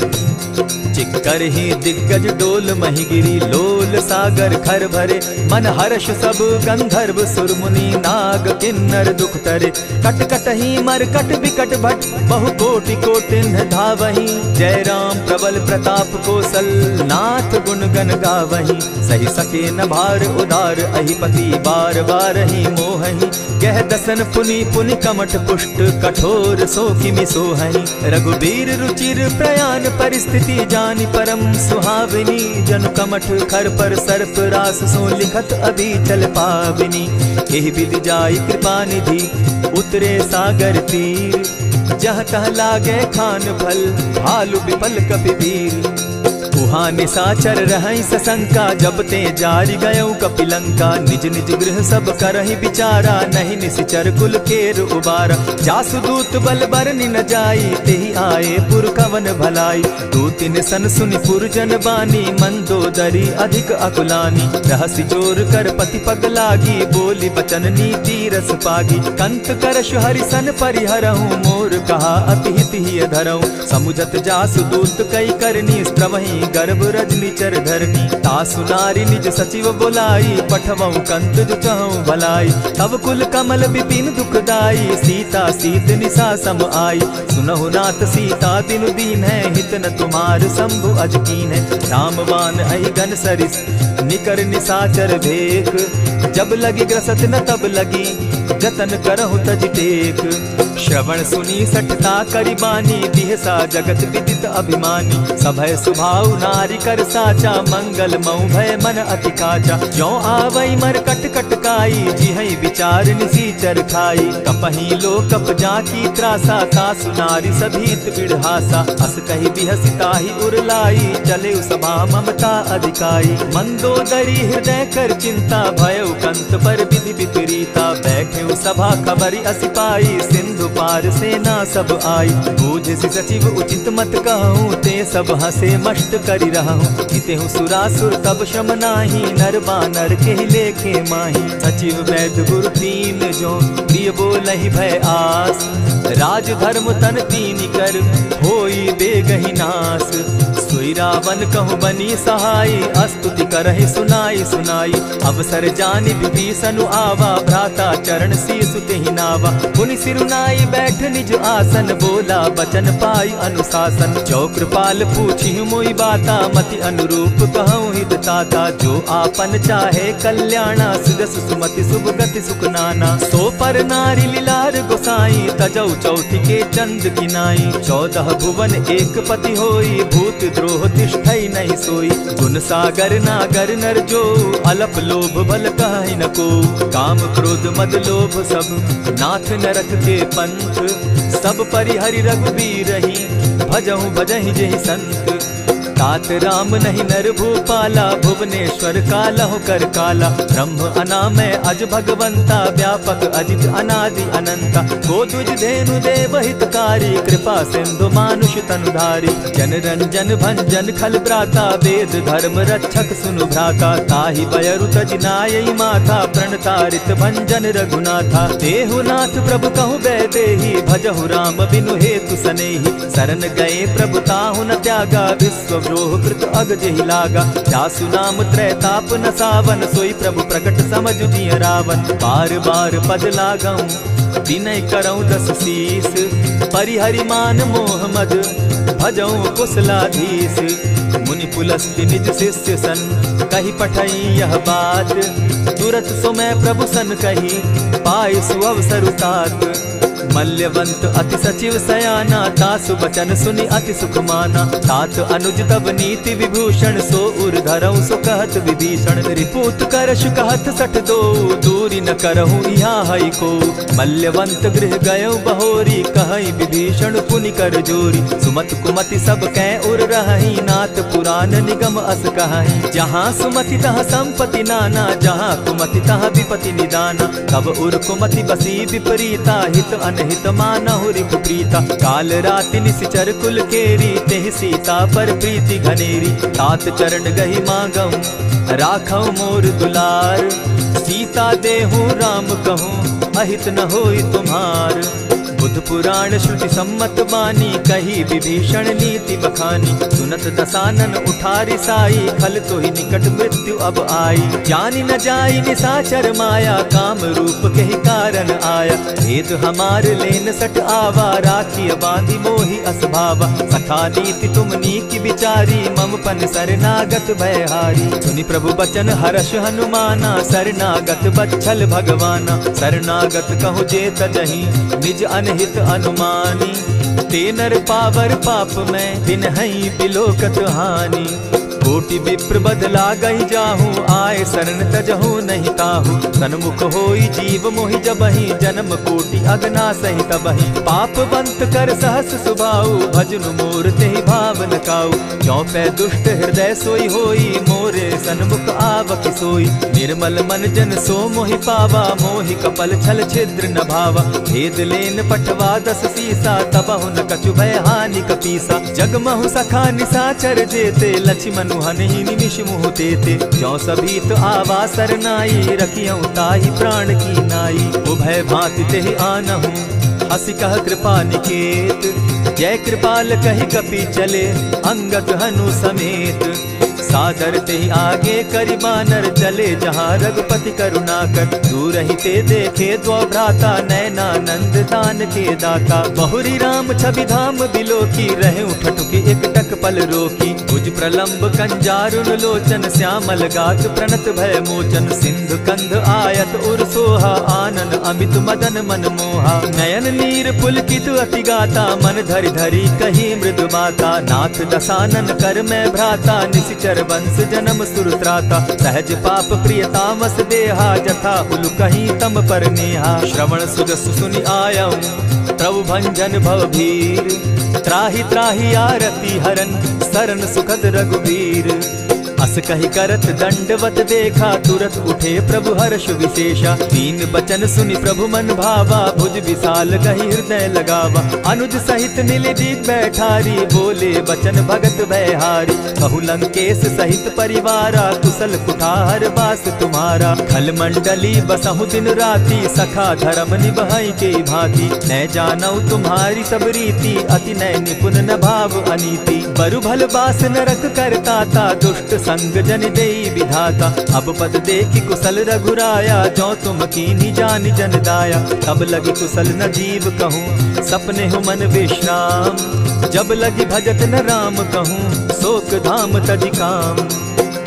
चिक्करहि दिग्गज डोल महि गिरी लोल सागर खर भरे। मन हर्ष सब गंधर्व सुर मुनि नाग किन्नर दुख तरे। कट कटहि मरकट विकट भट बहु कोटि कोटिन्ह धावहि। जय राम प्रबल प्रताप कौशल नाथ गुण गण गावहि। सही सके न भार उदार अहिपति बार बार ही मोहहि। कह दसन पुनि पुनि कमठ पुष्ट कठोर सो किमि सोहहि। रघुबीर रुचिर प्रयाण परिस्थिति जानि परम सुहाविनी। जनु कमठ खर पर सर्प रास सो लिखत अभी चल पाविनी। एहि विधि जाई कृपा निधि उतरे सागर तीर। जहाँ तह लागे खान फल भालु विफल कपि वीर। उहाँ निशाचर रहई सशंका, जब ते जारी गयऊ कपिलंका। निज निज गृह सब करहि विचारा, नहीं निशिचर कुल केर उबारा। जासु दूत बल बरनि न जाई, तेहि आए पुर कवन भलाई। दू तिन सन सुनि पुरजन बानी, मंदोदरी अधिक अकुलानी। रहसि जोर कर पति पग लागी, बोली बचन नीति रस पागी। कंत करश हरिसन परिहरहूँ, मोर कहा अति हित ही धरऊँ। समुझत जासु दूत कई करनी, स्त्रवहीं गर्भ रजनी चर धरनी। तासु नारी निज सचिव बोलाई, पठवऊँ कंत जो चहऊँ भलाई। तब कुल कमल विपिन दुखदाई, सीता सीत निशा सम आई। सुनहु नाथ सीता बिनु दीन है, हित न तुम्हार शंभु अज कीन है। रामबान अहिगन सरिस निकर निशाचर भेक, जब लगी ग्रसत न तब लगी, जतन करहु तज टेक। श्रवण सुनी सठता करिबानी, बिहसा जगत विदित अभिमानी। सभय सुभाव नारी कर साचा, मंगल मऊ भय मन अति काचा। ज्यों आवई मर कट कट काई, जिहई विचार निसीचर खाई। कपही लो कप जाकी त्रासा, तासु नारी सभीत बिढ़हासा। अस कही बिहसिता ही उरलाई, चले सभा ममता अधिकाई। मंदोदरी हृदय कर चिंता, भयउ कंत पर विधि विपरीता। बैठे सभा खबरी असी पाई, सिंधु पार सेना सब आई। बूझि सचिव उचित मत कहूँ, ते सब हंसे मस्त करि रहूँ। जितेहु सुरासुर तब शम नाही, नर बानर के लेखे माही। सचिव वैद्य गुरु तीन जो, प्रिय बोलहि भय आस। राज धर्म तन तीन कर, होई बेगहि नास। सोई रावण कहु बनी सहाय, स्तुति करहि सुनाई सुनाई। अवसर जानि विभीषण आवा, भ्राता चरण शीसु तेहि नावा। पुनि सिरुनाई बैठ निज आसन, बोला बचन पाई अनुशासन। जो कृपाल पूछि मोई बाता, मति अनुरूप कहूँ हित ताता। जो आपन चाहे कल्याणा, सुजस सुमति शुभ गति सुख नाना। सो पर नारी लीलार गोसाई, तजौ चौथि के चंद किनाई। 14 भुवन एक पति होई, भूत द्रोह तिष्ठई नहीं सोई। गुण सागर नागर नर जो, अलप लोभ बल कहि न को। काम क्रोध मद लोभ सब, नाथ नरक के पंथ। सब परिहरि रघुबीरहि, भजहु भजहि जेहि संत। तात राम नहीं नर भूपाला, भुवनेश्वर कालहु कर काला। ब्रह्म अनामय अज भगवंता, व्यापक अजित अनादि अनंता। गोदुज धेनु देव हितकारी, कृपा सिंधु मानुष तनुधारी। जन रंजन भंजन खल भ्राता, वेद धर्म रक्षक सुनु भ्राता। ताहि बयरु तज नायई माथा, प्रणतारित भंजन रघुनाथा। देहुनाथ प्रभु कहु बैदेहि, भजहु राम बिनु हेतु सनेहि। शरण गए प्रभु ताहु न त्यागा, विश्व द्रोह कृत अग जेहि लागा। जासु नाम त्रैताप न सावन, सोई प्रभु प्रकट समझ जिय रावण। बार बार पद लागऊं, विनय करऊं 10 शीस। परिहरि मान मोह मद, भजऊं कुशलाधीश। मुनि पुलस्त्य निज शिष्य सन, कही पठई यह बात। तुरत सो मैं प्रभु सन कही, पाई सुअवसर तात। मल्यवंत अति सचिव सयाना, तासु बचन सुनि अति सुख माना। तात अनुज तब नीति विभूषण, सो उर धरऊं सो कहत विभीषण। रिपुत करश कहत सठ दो, दूरी न करहूँ यहाँ हई को। मल्यवंत गृह गयऊ बहोरी, कहई विभीषण पुनि कर जोरी। सुमत कुमति सब कै उर रहई, नाथ पुराण निगम अस कहई। जहाँ सुमति तहाँ संपत्ति नाना, जहाँ कुमति तहाँ विपति निदाना। तब उर कुमति बसी विपरीता, हित अनहित मानहु रिपु प्रीता। काल राति निशिचर कुल केरी, तेहि सीता पर प्रीति घनेरी। तात चरण गहि मांगऊं, राखऊं मोर दुलार। सीता देहूं राम कहूं, अहित न होई तुम्हार। बुध पुराण श्रुति सम्मत बानी, कही विभीषण नीति बखानी। सुनत दसानन उठारी साई, खल तो ही निकट मृत्यु अब आई। जानी न जाई निशाचर माया, काम रूप के ही कारण आया। भेद हमार लेन सट आवा, राखिय बांधी मोहि असभावा। सखा नीति तुम नीकी विचारी, मम पन शरणागत भयहारी। सुनि प्रभु बचन हर्ष हनुमाना, शरणागत बच्छल भगवाना। शरणागत कहु जे तजहि, निज अनहित अनुमानी। ते नर पावर पाप में, बिनहि बिलोकत हानि। कोटि विप्र बदला गई जाहू, आए शरण तजहू नहीं ताहू। सन्मुख होई जीव मोहि जबहि, जन्म कोटि अगना सही तबहि। पाप बंत कर सहस सुभाऊ, भजनु मोर तेहि भाव न काऊ। चौपै दुष्ट हृदय सोई होई, मोरे सन्मुख आवक सोई। निर्मल मन जन सो मोहि पावा, मोहि कपल छल छिद्र न भावा। भेद लेन पटवा 10 सीसा, तबहु न कछु भय हानि कपीसा। जगमहु सखा निसाचर जेते, लक्ष्मण हनहि निमिष मुह तेते। ज्यों सभीत आवा सरनाई, रखियौ ताहि प्राण की नाई। उभय भांति तेहि आनहु, हसी कह कृपा निकेत। जय कृपाल कहि कपि चले, अंगद हनु समेत। सादर तेहि आगे करि बानर, चले जहाँ रघुपति करुणा कर। दूर ही ते देखे द्वौ भ्राता, नैनानंद दान के दाता। बहुरी राम छवि धाम बिलोकी, रहे ठठुकी एक टक पल रोकी। भुज प्रलंब कंजारुन लोचन, श्यामल गात प्रणत भय मोचन। सिंधु कंध आयत उर सोहा, आनन अमित मदन मन मोहा। नयन नीर पुलकित अति गाता, मन धरि धरि कही मृदु बाता। नाथ दसानन कर मैं भ्राता, निशिचर वंश जन्म सुरत्राता। सहज पाप प्रिय तामस देहा, जथा उलु कहीं तम पर नेहा। श्रवण सुजस सुनि आयऊ, प्रभु भंजन भव भीर। त्राहि त्राहि आरती हरन, सरन सुखद रघुबीर। अस कहि करत दंडवत देखा, तुरत उठे प्रभु हर्ष विशेषा। दीन बचन सुनि प्रभु मन भावा, भुज विशाल कहि हृदय लगावा। अनुज सहित नीलदीप बैठारी, बोले बचन भगत भयहारी। कहु लंकेश सहित परिवारा, कुशल कुठार बास तुम्हारा। खल मंडली बसहु दिन राति, सखा धर्म निभाई के भांति। न जानौ तुम्हारी सब रीति, अति नय निपुण न भाव अनीति। बरु भल बास नरक करताता, दुष्ट संग जन देई विधाता। अब पद देखि कुशल रघुराया, जो तुम कीनी जानि जन दाया। तब लगी कुशल न जीव कहूँ, सपने हो मन विश्राम। जब लगी भजत न राम कहूँ, शोक धाम तजि काम।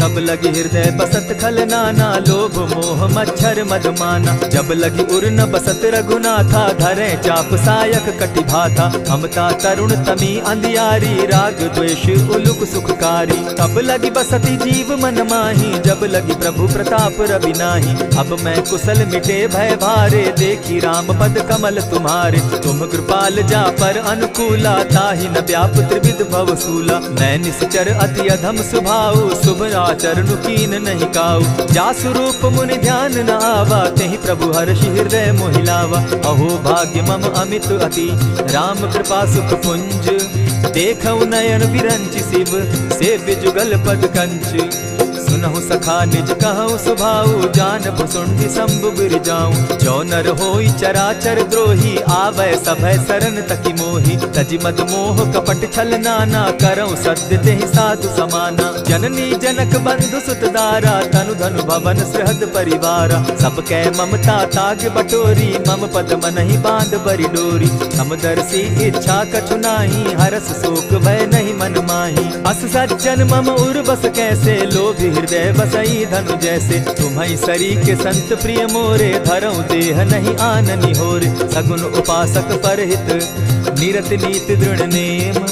तब लगी हृदय बसत खल नाना, लोभ मोह मच्छर मदमाना। जब लगी उर न बसत रघुनाथा, धरे चाप सायक कटि भाथा। ममता तरुण तमी अंधियारी, राग द्वेष उलुक सुखकारी। तब लगी बसती जीव मन माही, जब लगी प्रभु प्रताप रवि नाही। अब मैं कुशल मिटे भय भारे, देखी राम पद कमल तुम्हारे। तुम कृपाल जा पर अनुकूला, ताहि न व्याप त्रिविध भव सूला। मैं निश्चर अति अधम स्वभाव, शुभ चरणु कीन नहीं काऊ। जासु रूप मुनि ध्यान न आवा, तेहि प्रभु हर्षि हृदय मोहिलावा। अहो भाग्य मम अमित अति, राम कृपा सुख पुंज। देखऊ नयन विरंचि शिव, सेव्य जुगल पद कंच। सुनहु सखा निज कहु सुभाऊ, जानब सुंडि शंभु गिर जाऊं। जो नर होई चराचर द्रोही, आवै सभय सरन तकि मोहि। तजि मद मोह कपट छल नाना, करऊं सत्य तेहि साधु समाना। जननी जनक बंधु सुत दारा, तनु धनु भवन सृहद परिवारा। सब कै ममता ताग बटोरी, मम पद मनहि बांध बरि डोरी। समदर्शी इच्छा कछु नाही, हरस शोक भय नहीं मन माही। अस सज्जन मम उर बस कैसे, लोभी हृदय बसई धनु जैसे। तुम्हारी सरी के संत प्रिय मोरे, धरऊ देह नहीं आननि होरे। सगुन उपासक परहित, निरत नीत दृढ़ नेम।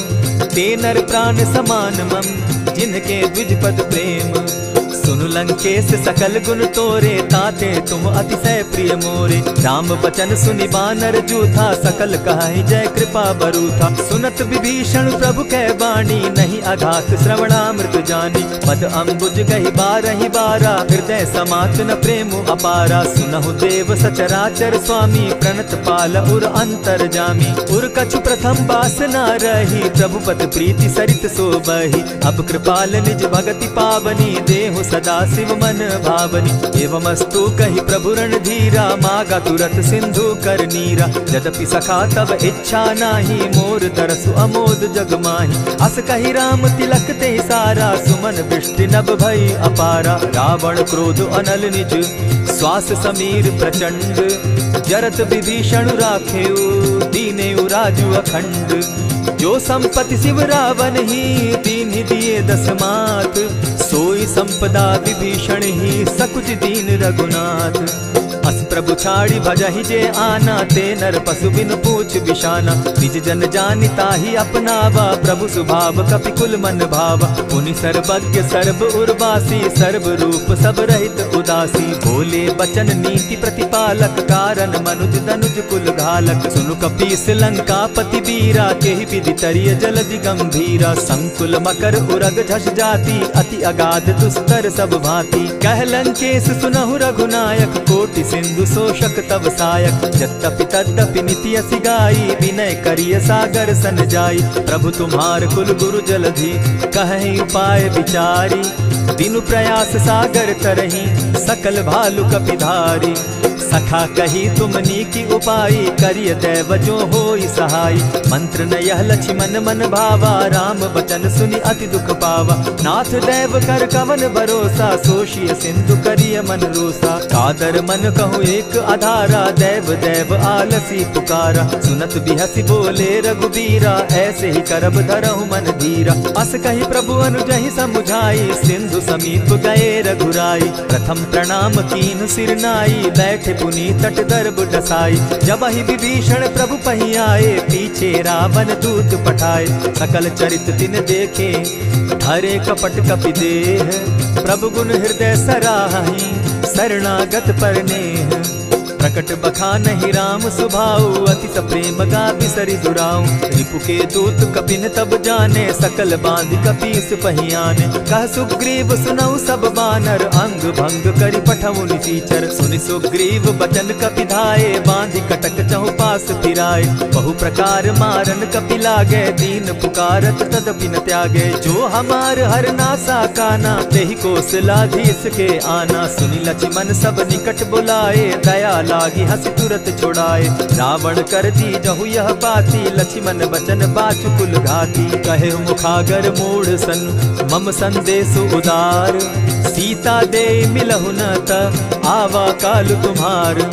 ते नर प्राण समान मम, जिनके द्विज पद प्रेम। सुनु लंकेश सकल गुण तोरे, ताते तुम अतिशय प्रिय मोरे। राम बचन सुनि बानर जूथा, सकल कहाहि जय कृपा बरूथा। सुनत विभीषण प्रभु कै बाणी, नहीं अघात श्रवणामृत जानी। पद अम्बुज गहि बारहि बारा, हृदय समात न प्रेम अपारा। सुनहु देव सचराचर स्वामी, प्रणत पाल उर अंतर जामी। उर कछु प्रथम बासना रही, प्रभु पद प्रीति सरित सोबहि। अब कृपाल निज भगति पावनी, देहु सदा शिव मन भावनी। एवमस्तु कहि प्रभु रणधीरा, मागा तुरत सिंधु कर नीरा। यद्यपि सखा तब इच्छा नाही, मोर तरसु अमोद जग माही। अस कहि राम तिलक ते सारा, सुमन वृष्टि नभ भई अपारा। रावण क्रोध अनल निज, श्वास समीर प्रचंड। जरत विभीषण राखेउ, दीनेउ राजु अखंड। जो संपत्ति शिव रावण ही, दीन दिए 10 मात। सोई संपदा विभीषण ही, सकुच दीन रघुनाथ। अस प्रभु छाड़ी भजहि जे आना, ते नर पशु बिनु पूछ बिशाना। निज जन जानि ताहि अपनावा, प्रभु स्वभाव कपि कुल मन भावा। पुनि सर्वज्ञ सर्व उर्वासी, सर्व रूप सब रहित उदासी। बोले बचन नीति प्रतिपालक, कारण मनुज दनुज कुल घालक। सुनु कपीस लंकापति बीरा, केहि विधि तरिय जलधि गंभीरा। संकुल मकर उरग झष जाति, अति अगाध दुस्तर सब भांति। कह लंकेश सुनहु रघुनायक, कोटि सिंधु शोषक तब सायक। यद्यपि तद्यपि निति असि गाई, विनय करिय सागर सन जाई। प्रभु तुम्हार कुल गुरु जलधि, कहि उपाय विचारी। दिनु प्रयास सागर तरही, सकल भालु कपिधारी। सखा कही तुमनी की उपाय, करिय दैव जो होई सहाय। मंत्र न यह लक्ष्मण मन भावा, राम बचन सुनि अति दुख पावा। नाथ दैव कर कवन भरोसा, सोषिय सिंधु करिय मन रोसा। कादर मन कहूँ एक आधारा, दैव दैव आलसी पुकारा। सुनत बिहसी बोले रघुबीरा, ऐसे ही करब धरहु मन धीरा। अस कही प्रभु अनुजहि समुझाई, सिंधु समीप गए रघुराई। प्रथम प्रणाम कीन सिर नाई, बैठे पुनि तट दर्ब डसाई। जब ही विभीषण प्रभु पही आए, पीछे रावण दूत पठाए। सकल चरित तिन देखे, हरे कपट कपि देह। प्रभु गुण हृदय सराहि, शरणागत पर नेह। प्रकट बखानहि राम सुभाऊ, अति सप्रेम गा बिसरि दुराऊ। रिपु के दूत कपिन तब जाने, सकल बांधि कपीस पहियाने। कह सुग्रीव सुनऊ सब बानर, अंग भंग करि पठऊ निसीचर। सुनि सुग्रीव बचन कपि धाये, बांधि कटक चहु पास फिराए। बहु प्रकार मारन कपि लागे, दीन पुकारत तदपि न त्यागे। जो हमार हर नासा काना, तेहि कौशलाधीश के आना। सुनि लक्ष्मण सब निकट बुलाए, दया लागी हंसी तुरत छुड़ाए। रावण कर दी जहु यह बाती, लक्ष्मण बचन बाचु कुल घाती। कहे मुखागर मूढ़ सन, मम संदेश उदार। सीता दे मिलहु न त, आवा काल तुम्हार।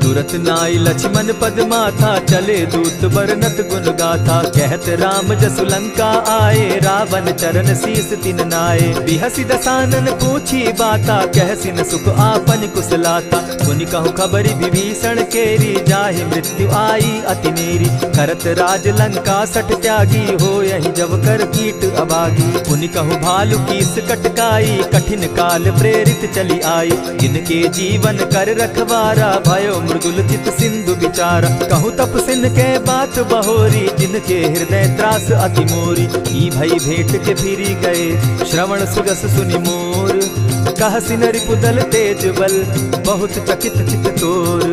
तुरत नाई लक्ष्मण पद माथा, चले दूत बरनत गुण गाथा। कहत राम जसु लंका आए, रावण चरण शीस तिन नाये। बिहसी दसानन पूछी बाता, कहसी न सुख आपन कुशलाता। सुनि कहु खबरि विभीषण केरी, जाहि मृत्यु आई अति नेरी। करत राज लंका सठ त्यागी, हो यही जब कर कीट अभागी। पुनि कहु भालु कीस कटकाई, कठिन काल प्रेरित चली आई। जिनके जीवन कर रखवारा, भयो मृदुल चित सिंधु विचारा। कहु तप सिन के बात बहोरी, जिनके हृदय त्रास अति मोरी। ई भई भेंट के फिरी गए, श्रवण सुजस सुनि मोर। कह सिन रिपुदल तेज बल, बहुत चकित चित तोर।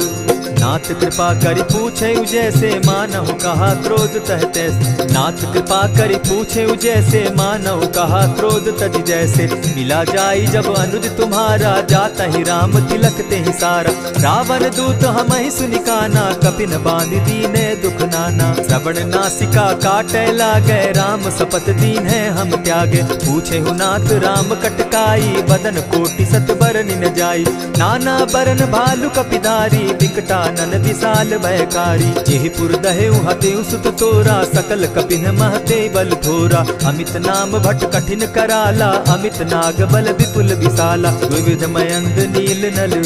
नाथ कृपा करि पूछे जैसे, मानहु कहा क्रोध तह तैसे। नाथ कृपा करि पूछे जैसे, मानहु कहा क्रोध तज जैसे। मिला जाई जब अनुज तुम्हारा, जाता ही राम तिलक ते ही सारा। रावण दूत हम ही सुनिकाना, कपिन बांध दीने दुख नाना। श्रवण नासिका काटे लागे, राम सपत दीन है हम त्यागे। पूछे हु नाथ राम कटकाई, बदन कोटि सत बरन न जाई। नाना बरन भालु कपिधारी, विकटा नन विशाल भयकारी। जेहि पुर दहेउ हतेउ सुत तोरा, सकल कपिन महते बल थोरा। अमित नाम भट कठिन कराला, अमित नाग बल विपुल विशाला। विविध मयंग नील नल,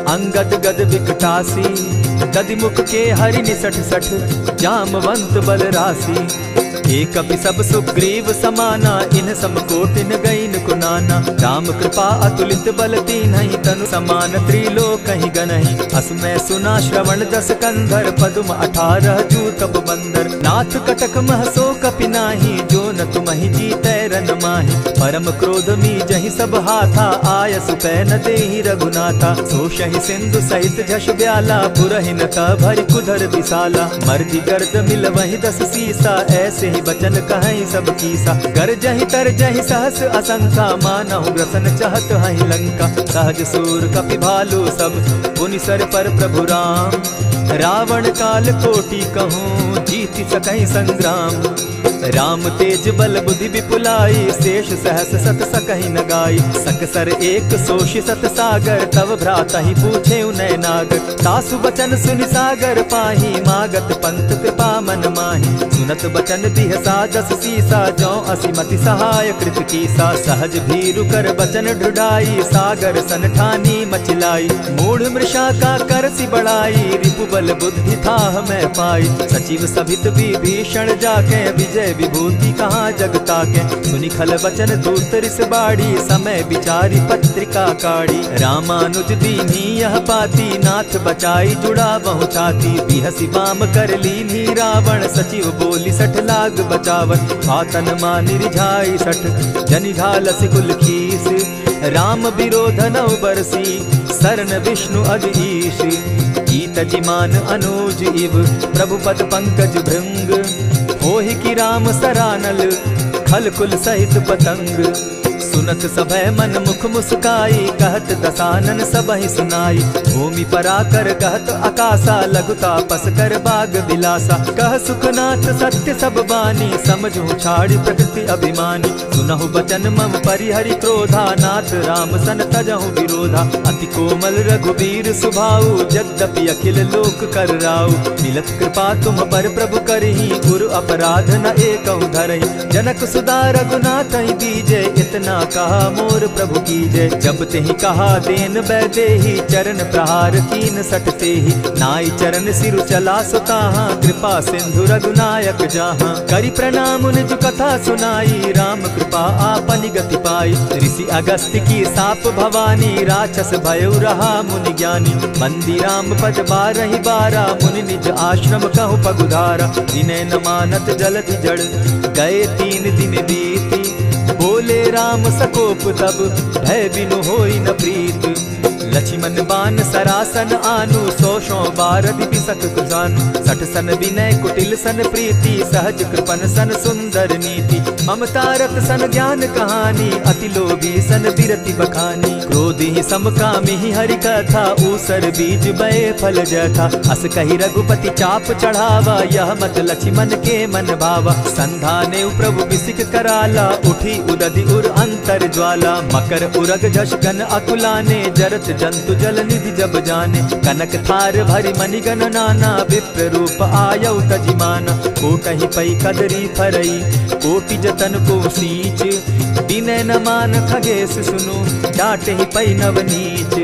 अंगद गद विकटासी। गदिमुख के हरि निसठ सठ, जामवंत बल राशि। एक कपि सब सुग्रीव समाना, इन समकोटिन गईन कुनाना। राम कृपा अतुलित बल दीन्हि, तनु समान त्रिलोक ही गनहि। अस मैं सुना श्रवण दस कंधर, पदुम 18 जूतब बंदर। नाथ कटक महसो कपि नाही, जो न तुमहि जीतै रन माहि। परम क्रोध मी जहि सब हाथा, आय सुपै न देहि रघुनाथा। सोषहि सिंधु सहित झष ब्याला, पुरहि न त भरि कुधर विशाला। मर्दि गर्द मिल वहि 10 सीसा, ऐसे बचन कहीं सब कीसा। कर जहि तर जहि सहस असंख्या, मानहु ग्रसन चाहत हहि लंका। सहज सूर कपि भालु सब, पुनि सर पर प्रभु राम। रावण काल कोटि कहूँ, जीति सकहि संग्राम। राम तेज बल बुद्धि विपुलाई, शेष सहस सत सकहि न गाई। सकसर एक सोषि सत सागर, तव भ्राता ही पूछे उनय नागर। तासु बचन सुनि सागर पाही, मागत पंत कृपा मन माही। सुनत बचन बिहसा जस सीसा, जौ असिमति सहाय कृत कीसा। सहज भीरु कर बचन ढुढ़ाई, सागर सन ठानी मचिलाई। मूढ़ मृषा का कर सी बढ़ाई, रिपु बल बुद्धि थाह मैं पाई। सचिव सभित विभीषण जाके, विजय विभूति कहाँ जगता के। सुनि खल बचन दूत रिस बाड़ी, समय विचारी पत्रिका काढ़ी। रामानुज दीनी यह पाती, नाथ बचाई जुड़ा बहु छाती। बिहसी बाम कर लीनी रावण, सचिव बोली सठ लाग बचावन। आतन मानि रिझाई सठ, जनि ढालसि कुल खीस। राम विरोध नौ बरसी, सरन विष्णु अग ईश। ईत जिमान अनुज इव, प्रभु पद पंकज भृंग। होहि की राम सरानल, खल कुल सहित पतंग। सुनत सभय मन मुख मुस्काई, कहत दसानन सबहि सुनाई। भूमि पराकर कहत आकाशा, लघु तापस कर बाग बिलासा। कह सुखनाथ सत्य सब बानी, समझू छाड़ी प्रकृति अभिमानी। सुनहु बचन मम परिहरि क्रोधा, नाथ राम सन तजहु विरोधा। अति कोमल रघुबीर सुभाऊ, यद्यपि अखिल लोक कर राऊ। मिलत कृपा तुम पर प्रभु करही, गुरु अपराध न एकहु धरहि। जनक सुधा रघुनाथ ही दीजे, इतना कहा मोर प्रभु की जय। जब तेहि कहा देन बैदेही, चरण प्रहार कीन सटते ही। नाई चरण सिरु चला सुताहा, कृपा सिंधु रघुनायक जाहा। करि प्रणाम निज कथा सुनाई, राम कृपा आपनि गति पाई। ऋषि अगस्त्य की साप भवानी, राक्षस भयउ रहा मुनि ज्ञानी। बंदी राम पद बारहि बारा, मुनि निज आश्रम कहु पगुधारा। विनय न मानत जलधि जड़, गए 3 दिन बीती। बोले राम सकोप तब, भय बिनु होई न प्रीत। लक्ष्मण बान सरासन आनु, 100 बार दिपिसक कुजानु। 60 सन विनय कुटिल सन प्रीति, सहज कृपन सन सुंदर नीति। ममता रत सन ज्ञान कहानी, अति लोभी सन बिरति बखानी। क्रोधी समकामी हरि कथा, ऊसर बीज बये फल जथा। अस कही रघुपति चाप चढ़ावा, यह मत लक्ष्मण के मन भावा। संधाने प्रभु बिसिक कराला, उठी उदधि उर अंतर ज्वाला। मकर उरग झषगन अकुलाने, जरत जंतु जल निधि जब जाने। कनक थार भरि मणिगण नाना, विप्र रूप आयउ तजिमाना। कोटहि पै कदरी फरई, कोटि जतन को सींच। विनय न मान खगेश सुनु, डांटहि पै नव नीच।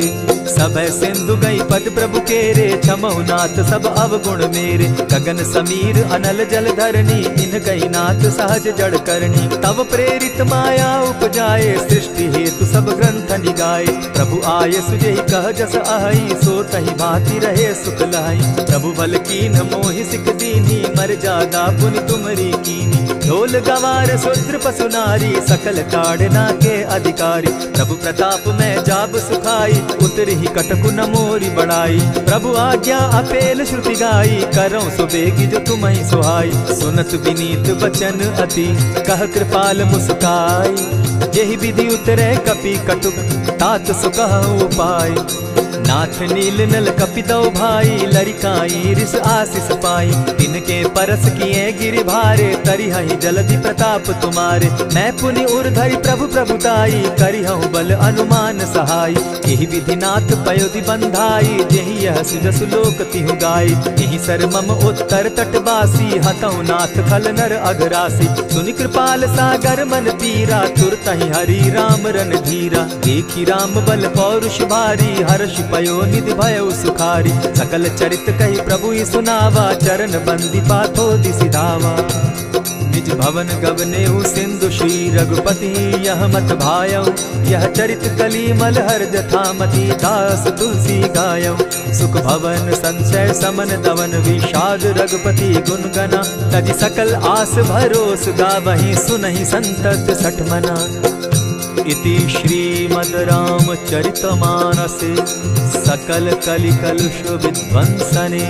सभय सिंधु गई पद प्रभु केरे, क्षमहु नाथ सब अवगुण मेरे। गगन समीर अनल जल धरनी, इन कही नाथ सहज जड़ करनी। तब प्रेरित माया उपजाए, सृष्टि हेतु सब ग्रंथ निगाए। प्रभु आय सुजेहि कह जस अहई, सो तहि भांति रहे सुख लहई। प्रभु बल कीन मोहि सिख दीनी, मर्यादा पुनि तुमरी कीनी। ढोल गवार शूद्र पशु नारी, सकल ताड़ना के अधिकारी। प्रभु प्रताप में जाब सुखाई, उतरि कटकु न मोरी बढ़ाई। प्रभु आज्ञा अपेल श्रुति गाई, करौ सो बेगी जो तुम्हि सुहाई। सुनत विनीत बचन अति, कह कृपाल मुस्काई। जेहि विधि उतरे कपि कटुक, तात सो कहु उपाय। नाथ नील नल कपितौ भाई, लरिकाई रिस आशीष पाई। तिनके परस किए गिरि भारे, तरिहहि जलधि प्रताप तुम्हारे। मैं पुनि उर्धरि प्रभु प्रभुताई, करिहउ बल अनुमान सहाय। एहि विधि नाथ पयोधि बंधाई, जेहि यह सुजसु लोक तिहु गाई। एहि सर मम उत्तर तटवासी, हतौ नाथ खल नर अघरासी। सुनि कृपाल सागर मन पीरा, तुरतहि हरि राम रन धीरा। देखि राम बल पौरुष भारी, हर्ष पयो निधि भयउ सुखारी। सकल चरित कही प्रभु ही सुनावा, चरण बंदी पाथो दिसि धावा। निज भवन गवनेउ सिंधु श्री रघुपति, यह मत भायउ। यह चरित कली मलहर जथामति, दास तुलसी गायउ। सुख भवन संशय समन दवन, विषाद रघुपति गुण गना। तजि सकल आस भरोस, गावहि सुनहि संतत सठ मना। इति श्रीमद् रामचरितमानसे, सकल कलिकलुष विध्वंसने।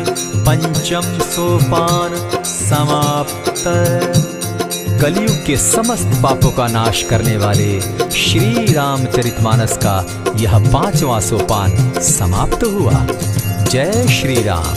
पंचम सोपान समाप्त। कलयुग के समस्त पापों का नाश करने वाले श्री रामचरितमानस का यह 5वां सोपान समाप्त हुआ। जय श्री राम।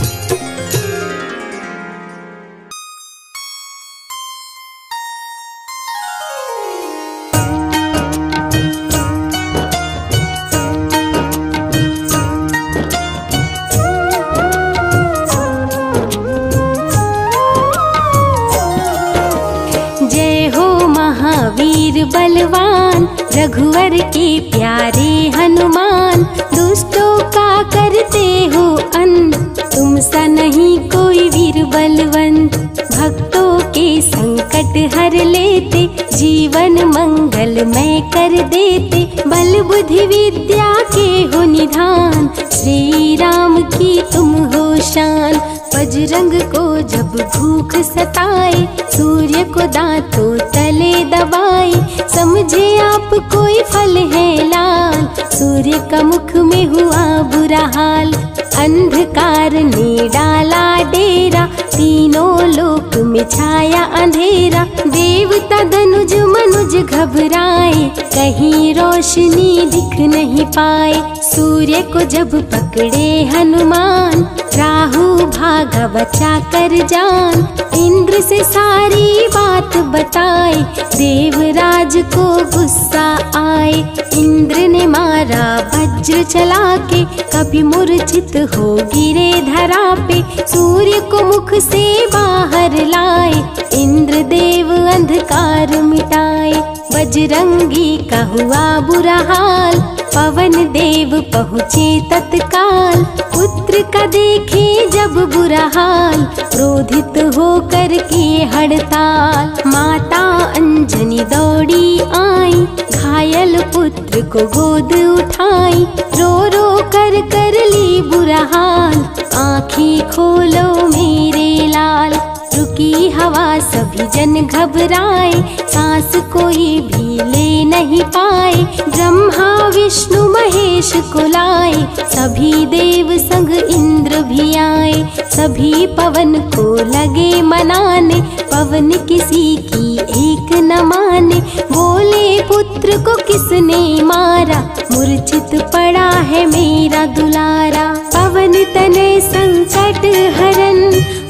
वीर बलवान, रघुवर के प्यारे हनुमान। दुष्टों का करते हो अंत, तुम सा नहीं कोई वीर बलवंत। भक्तों के संकट हर लेते, जीवन मंगलमय कर देते। बल बुद्धि विद्या के हो निधान, श्री राम की तुम हो शान। बजरंग को जब भूख सताए, सूर्य को दांतों तले दबाए। समझे आप कोई फल है लाल, सूर्य का मुख में हुआ बुरा हाल। अंधकार ने डाला डेरा, तीनों लोक में छाया अंधेरा। देवता धनुज मनुज घबराए, कहीं रोशनी दिख नहीं पाए। सूर्य को जब पकड़े हनुमान, राहु भागा बचा कर जान। इंद्र से सारी बात बताए, देवराज को गुस्सा आए। इंद्र ने मारा वज्र चला के, कभी मूर्छित हो गिरे धरा पे। सूर्य को मुख से बाहर लाए, इंद्र देव अंधकार मिटाए। बजरंगी का हुआ बुरा हाल, पवन देव पहुँचे तत्काल। पुत्र का देखे जब बुरा हाल, क्रोधित होकर किए हड़ताल। माता अंजनी दौड़ी आई, घायल पुत्र को गोद उठाई। रो रो कर ली बुरा हाल, आँखें खोलो मेरे लाल। रुकी हवा सभी जन घबराए, सांस कोई भी ले नहीं पाए। ब्रह्मा विष्णु महेश को लाए, सभी देव संग इंद्र भी आए। सभी पवन को लगे मनाने, पवन किसी की एक न माने। बोले पुत्र को किसने मारा, मूर्छित पड़ा है मेरा दुलारा। पवन तनय संकट हरन,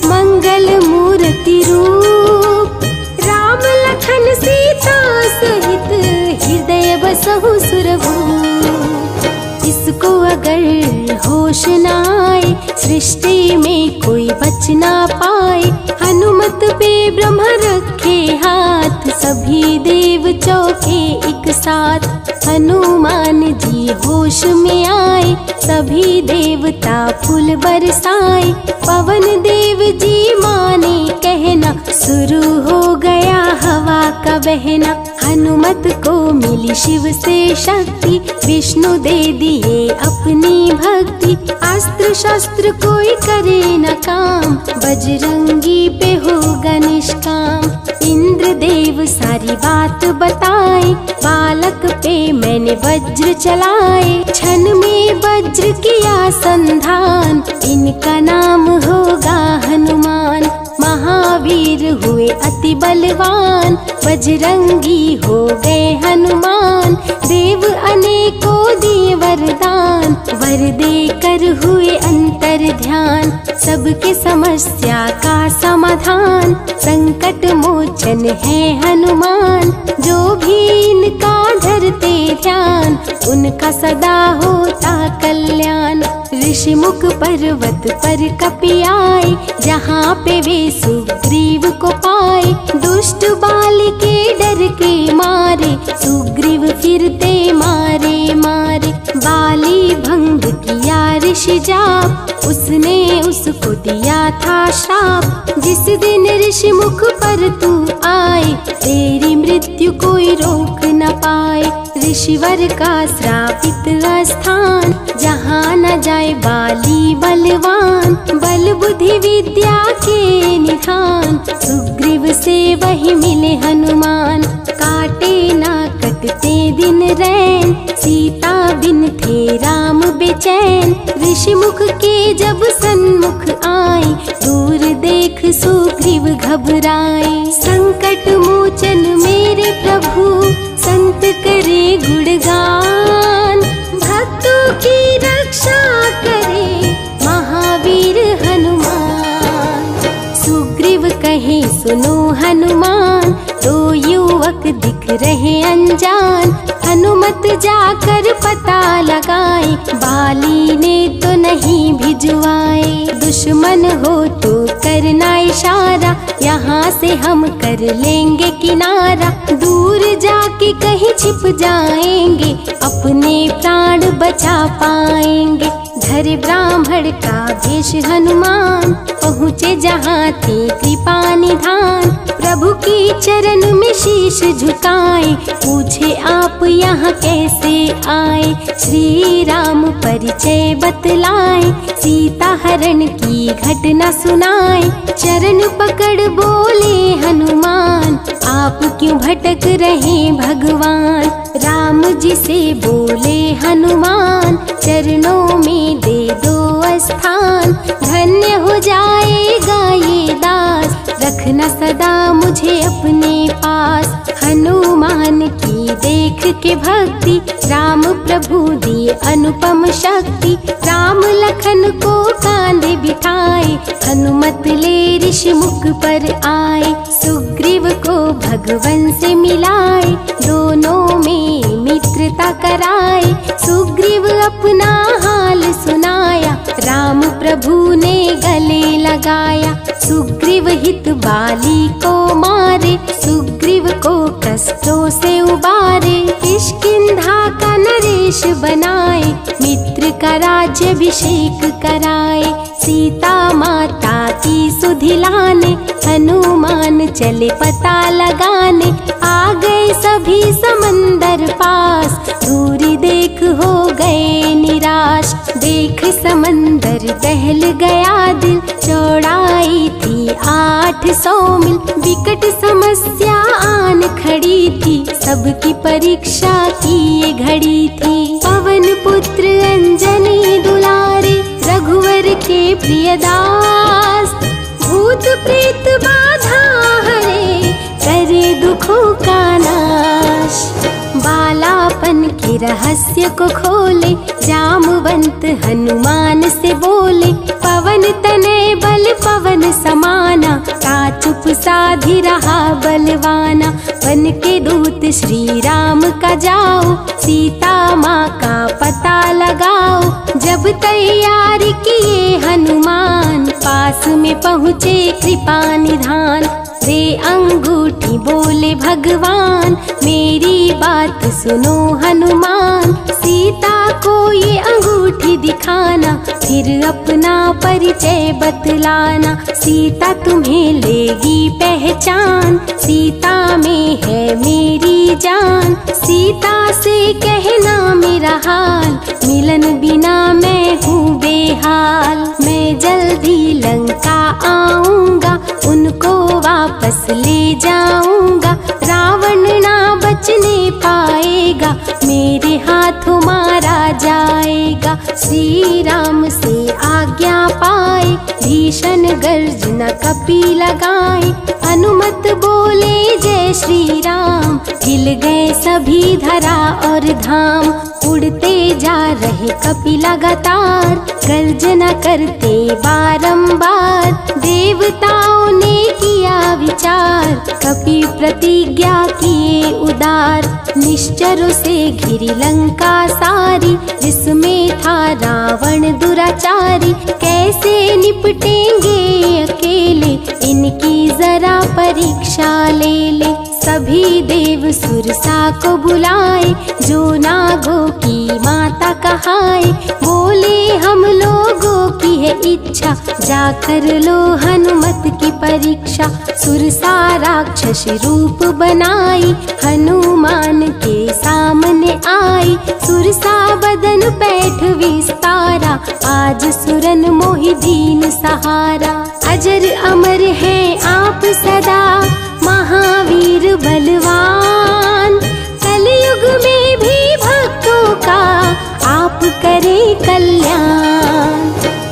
मंगल मूर्ति रूप। राम लखन सीता सहित, हृदय बसहु सुरभूप। इसको अगर होश न आए, सृष्टि में कोई बच ना पाए। हनुमत पे ब्रह्म रखे हाथ, सभी देव चौके एक साथ। हनुमान जी होश में आए, सभी देवता फूल बरसाए। पवन देव जी माने कहना, शुरू हो गया हवा का बहना। हनुमत को मिली शिव से शक्ति, विष्णु दे दिए अपनी भक्ति। अस्त्र शस्त्र कोई करे न काम, बजरंगी पे होगा निष्काम। इंद्र देव सारी बात बताए, बालक पे मैंने वज्र चलाए। क्षण में वज्र किया संधान, इनका नाम होगा हनुमान। महावीर हुए अति बलवान, बजरंगी हो गए हनुमान। देव अनेकों दिए वरदान, वर देकर हुए अंतर ध्यान। सबके समस्या का समाधान, संकट मोचन है हनुमान। जो भी इनका धरते ध्यान, उनका सदा होता कल्याण। ऋषिमुख पर्वत पर कपि आए, जहाँ पे वे सुग्रीव को पाए। दुष्ट बाल के डर के मारे, सुग्रीव फिरते मारे मारे। बाली भंग किया ऋषि जाप, उसने उसको दिया था श्राप। जिस दिन ऋषि मुख पर तू आए, तेरी मृत्यु कोई रोक न पाए। ऋषिवर का श्रापित स्थान, जहाँ न जाए बाली बलवान। बल बुद्धि विद्या के निधान, सुग्रीव से वही मिले हनुमान। काटे ना कटते दिन रैन, सीता बिन थे राम बेचैन। ऋषि मुख के जब सन्मुख आए, दूर देख सुग्रीव घबराए। संकट मोचन मेरे प्रभु, संत करे गुणगान। भक्तों की रक्षा करे महावीर हनुमान। सुग्रीव कहे सुनो हनुमान, दो युवक दिख रहे अनजान। हनुमत जाकर पता लगाए, बाली ने तो नहीं भिजवाए। दुश्मन हो तो करना इशारा, यहाँ से हम कर लेंगे किनारा। दूर जाके कहीं छिप जाएंगे, अपने प्राण बचा पाएंगे। धरे ब्राह्मण का भेष हनुमान, पहुँचे जहाँ थी कृपा निधान। प्रभु की चरण में शीश झुकाए, पूछे आप यहाँ कैसे आए। श्री राम परिचय बतलाए, सीता हरण की घटना सुनाए। चरण पकड़ बोले हनुमान, आप क्यों भटक रहे भगवान। राम जी से बोले हनुमान, चरणों में दे दो स्थान। धन्य हो जाएगा ये दास, रखना सदा मुझे अपने पास। हनुमान की देख के भक्ति, राम प्रभु दिए अनुपम शक्ति। राम लखन को कांधे बिठाए, हनुमत ले ऋषि मुख पर आए। सुग्रीव को भगवन से मिलाए, दोनों में मित्रता कराए। सुग्रीव अपना हाल सुनाया, राम प्रभु ने गले लगाया। सुग्रीव हित बाली को मारे, सुग्रीव को कष्टों से उबारे। किष्किंधा का नरेश बनाए, मित्र का राज्याभिषेक कराए। सीता माता की सुधि लाने, हनुमान चले पता लगाने। आ गए सभी समंदर पास, दूरी देख हो गए निराश। देख समंदर दहल गया दिल, चौड़ाई थी 800 मील। विकट समस्या आन खड़ी थी, सबकी परीक्षा की ये घड़ी थी। पवन पुत्र अंजनी दुलारे, रघुवर के प्रिय दास। भूत प्रेत बाधा हरे, करे दुखों का नाश। बालापन के रहस्य को खोले, जामवंत हनुमान से बोले। पवन तनय बल पवन समाना, ता चुप साधी रहा बलवाना। बन के दूत श्री राम का जाओ, सीता माँ का पता लगाओ। जब तैयारी किए हनुमान, पास में पहुँचे कृपा निधान। रे अंगूठी बोले भगवान, मेरी बात सुनो हनुमान। सीता को ये अंगूठी दिखाना, फिर अपना परिचय बतलाना। सीता तुम्हें लेगी पहचान, सीता में है मेरी जान। सीता से कहना मेरा हाल, मिलन बिना मैं हूँ बेहाल। मैं जल्दी लंका आऊँगा, उनको वापस ले जाऊंगा। रावण ना बचने पाएगा, मेरे हाथों मारा जाएगा। श्री राम से आज्ञा पाए, भीषण गर्जना कपि लगाए। अनुमत बोले जय श्री राम, हिल गए सभी धरा और धाम। उड़ते जा रहे कपि लगातार, गर्जना करते बारंबार। देवताओं ने किया विचार, कपि प्रतिज्ञा किए उदार। निश्चरों से घिरी लंका सारी, जिसमें था रावण दुराचारी। कैसे निपटेंगे अकेले, इनकी जरा परीक्षा ले ले। सभी देव सुरसा को बुलाए, जो नागों की माता कहाए। बोले हम लोगों की है इच्छा, जाकर लो हनुमत की परीक्षा। सुरसा राक्षस रूप बनाई, हनुमान के सामने आई। सुरसा बदन पैठ विस्तारा, आज सुरन मोहि दीन सहारा। अजर अमर है आप सदा, महावीर बलवान। कलयुग में भी भक्तों का आप करें कल्याण।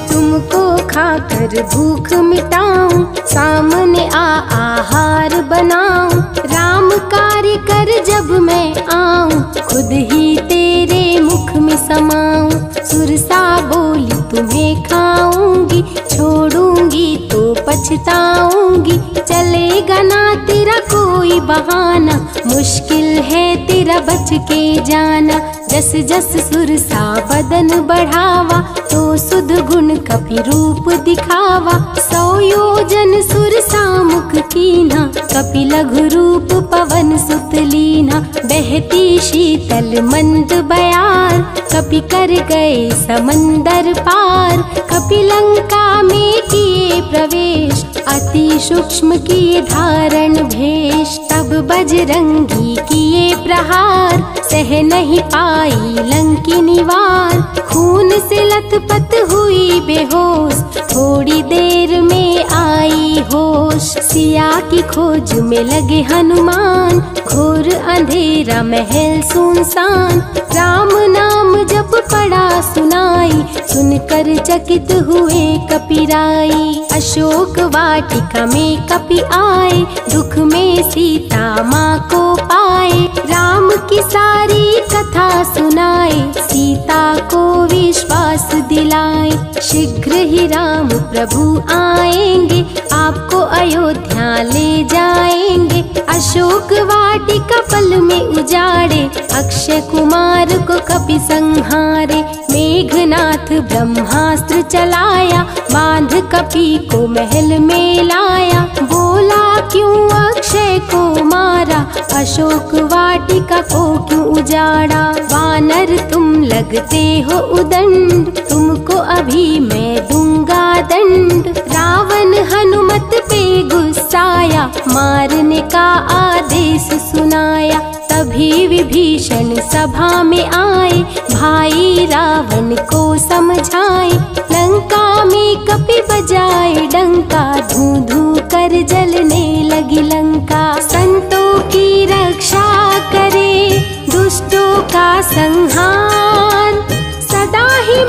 तुमको खाकर भूख मिटाऊं, सामने आहार बनाऊं। राम कार्य कर जब मैं आऊं, खुद ही तेरे मुख में समाऊं। सुरसा बोली तुम्हें खाऊंगी, छोड़ूंगी तो पछताऊंगी। चलेगा ना तेरा कोई बहाना, मुश्किल है तेरा बच के जाना। जस जस सुरसा बदन बढ़ावा, तो सुध गुण कपि रूप दिखावा। 100 योजन सुरसा मुख कीन्हा, कपि लघु रूप पवन सुत लीन्हा। बहती शीतल मंद बयार, कपि कर गए समंदर पार। कपि लंका में किए प्रवेश, अति सूक्ष्म किए धारण भेष। तब बजरंगी किए प्रहार, सह नहीं पाई लंकिनी वार। खून से लथपथ हुई बेहोश, थोड़ी देर में आई होश। सिया की खोज में लगे हनुमान, घोर अंधेरा महल सुनसान। राम नाम जब पड़ा सुनाई, सुनकर चकित हुए कपिराई। अशोक वाटिका में कपि आए, दुख में सीता माँ को पाए। राम की सारी कथा सुनाए, सीता को विश्वास दिलाए। शीघ्र ही राम प्रभु आएंगे, आपको अयोध्या ले जाएंगे। अशोक वाटिका पल में उजाड़े, अक्षय कुमार को कपि संहारे। मेघनाथ ब्रह्मास्त्र चलाया, बांध कपि को महल में लाया। बोला क्यों अक्षय को मारा, अशोक वाटिका को क्यों उजाड़ा। वानर तुम लगते हो उदंड, तुमको अभी मैं दूंगा दंड। रावण हनुमत पे गुस्साया, मारने का आदेश सुनाया। तभी विभीषण सभा में आए, भाई रावण को समझाए। लंका में कपि बजाए डंका, धू धू कर जलने लगी लंका। संतों की रक्षा करे, दुष्टों का संहार, सदा ही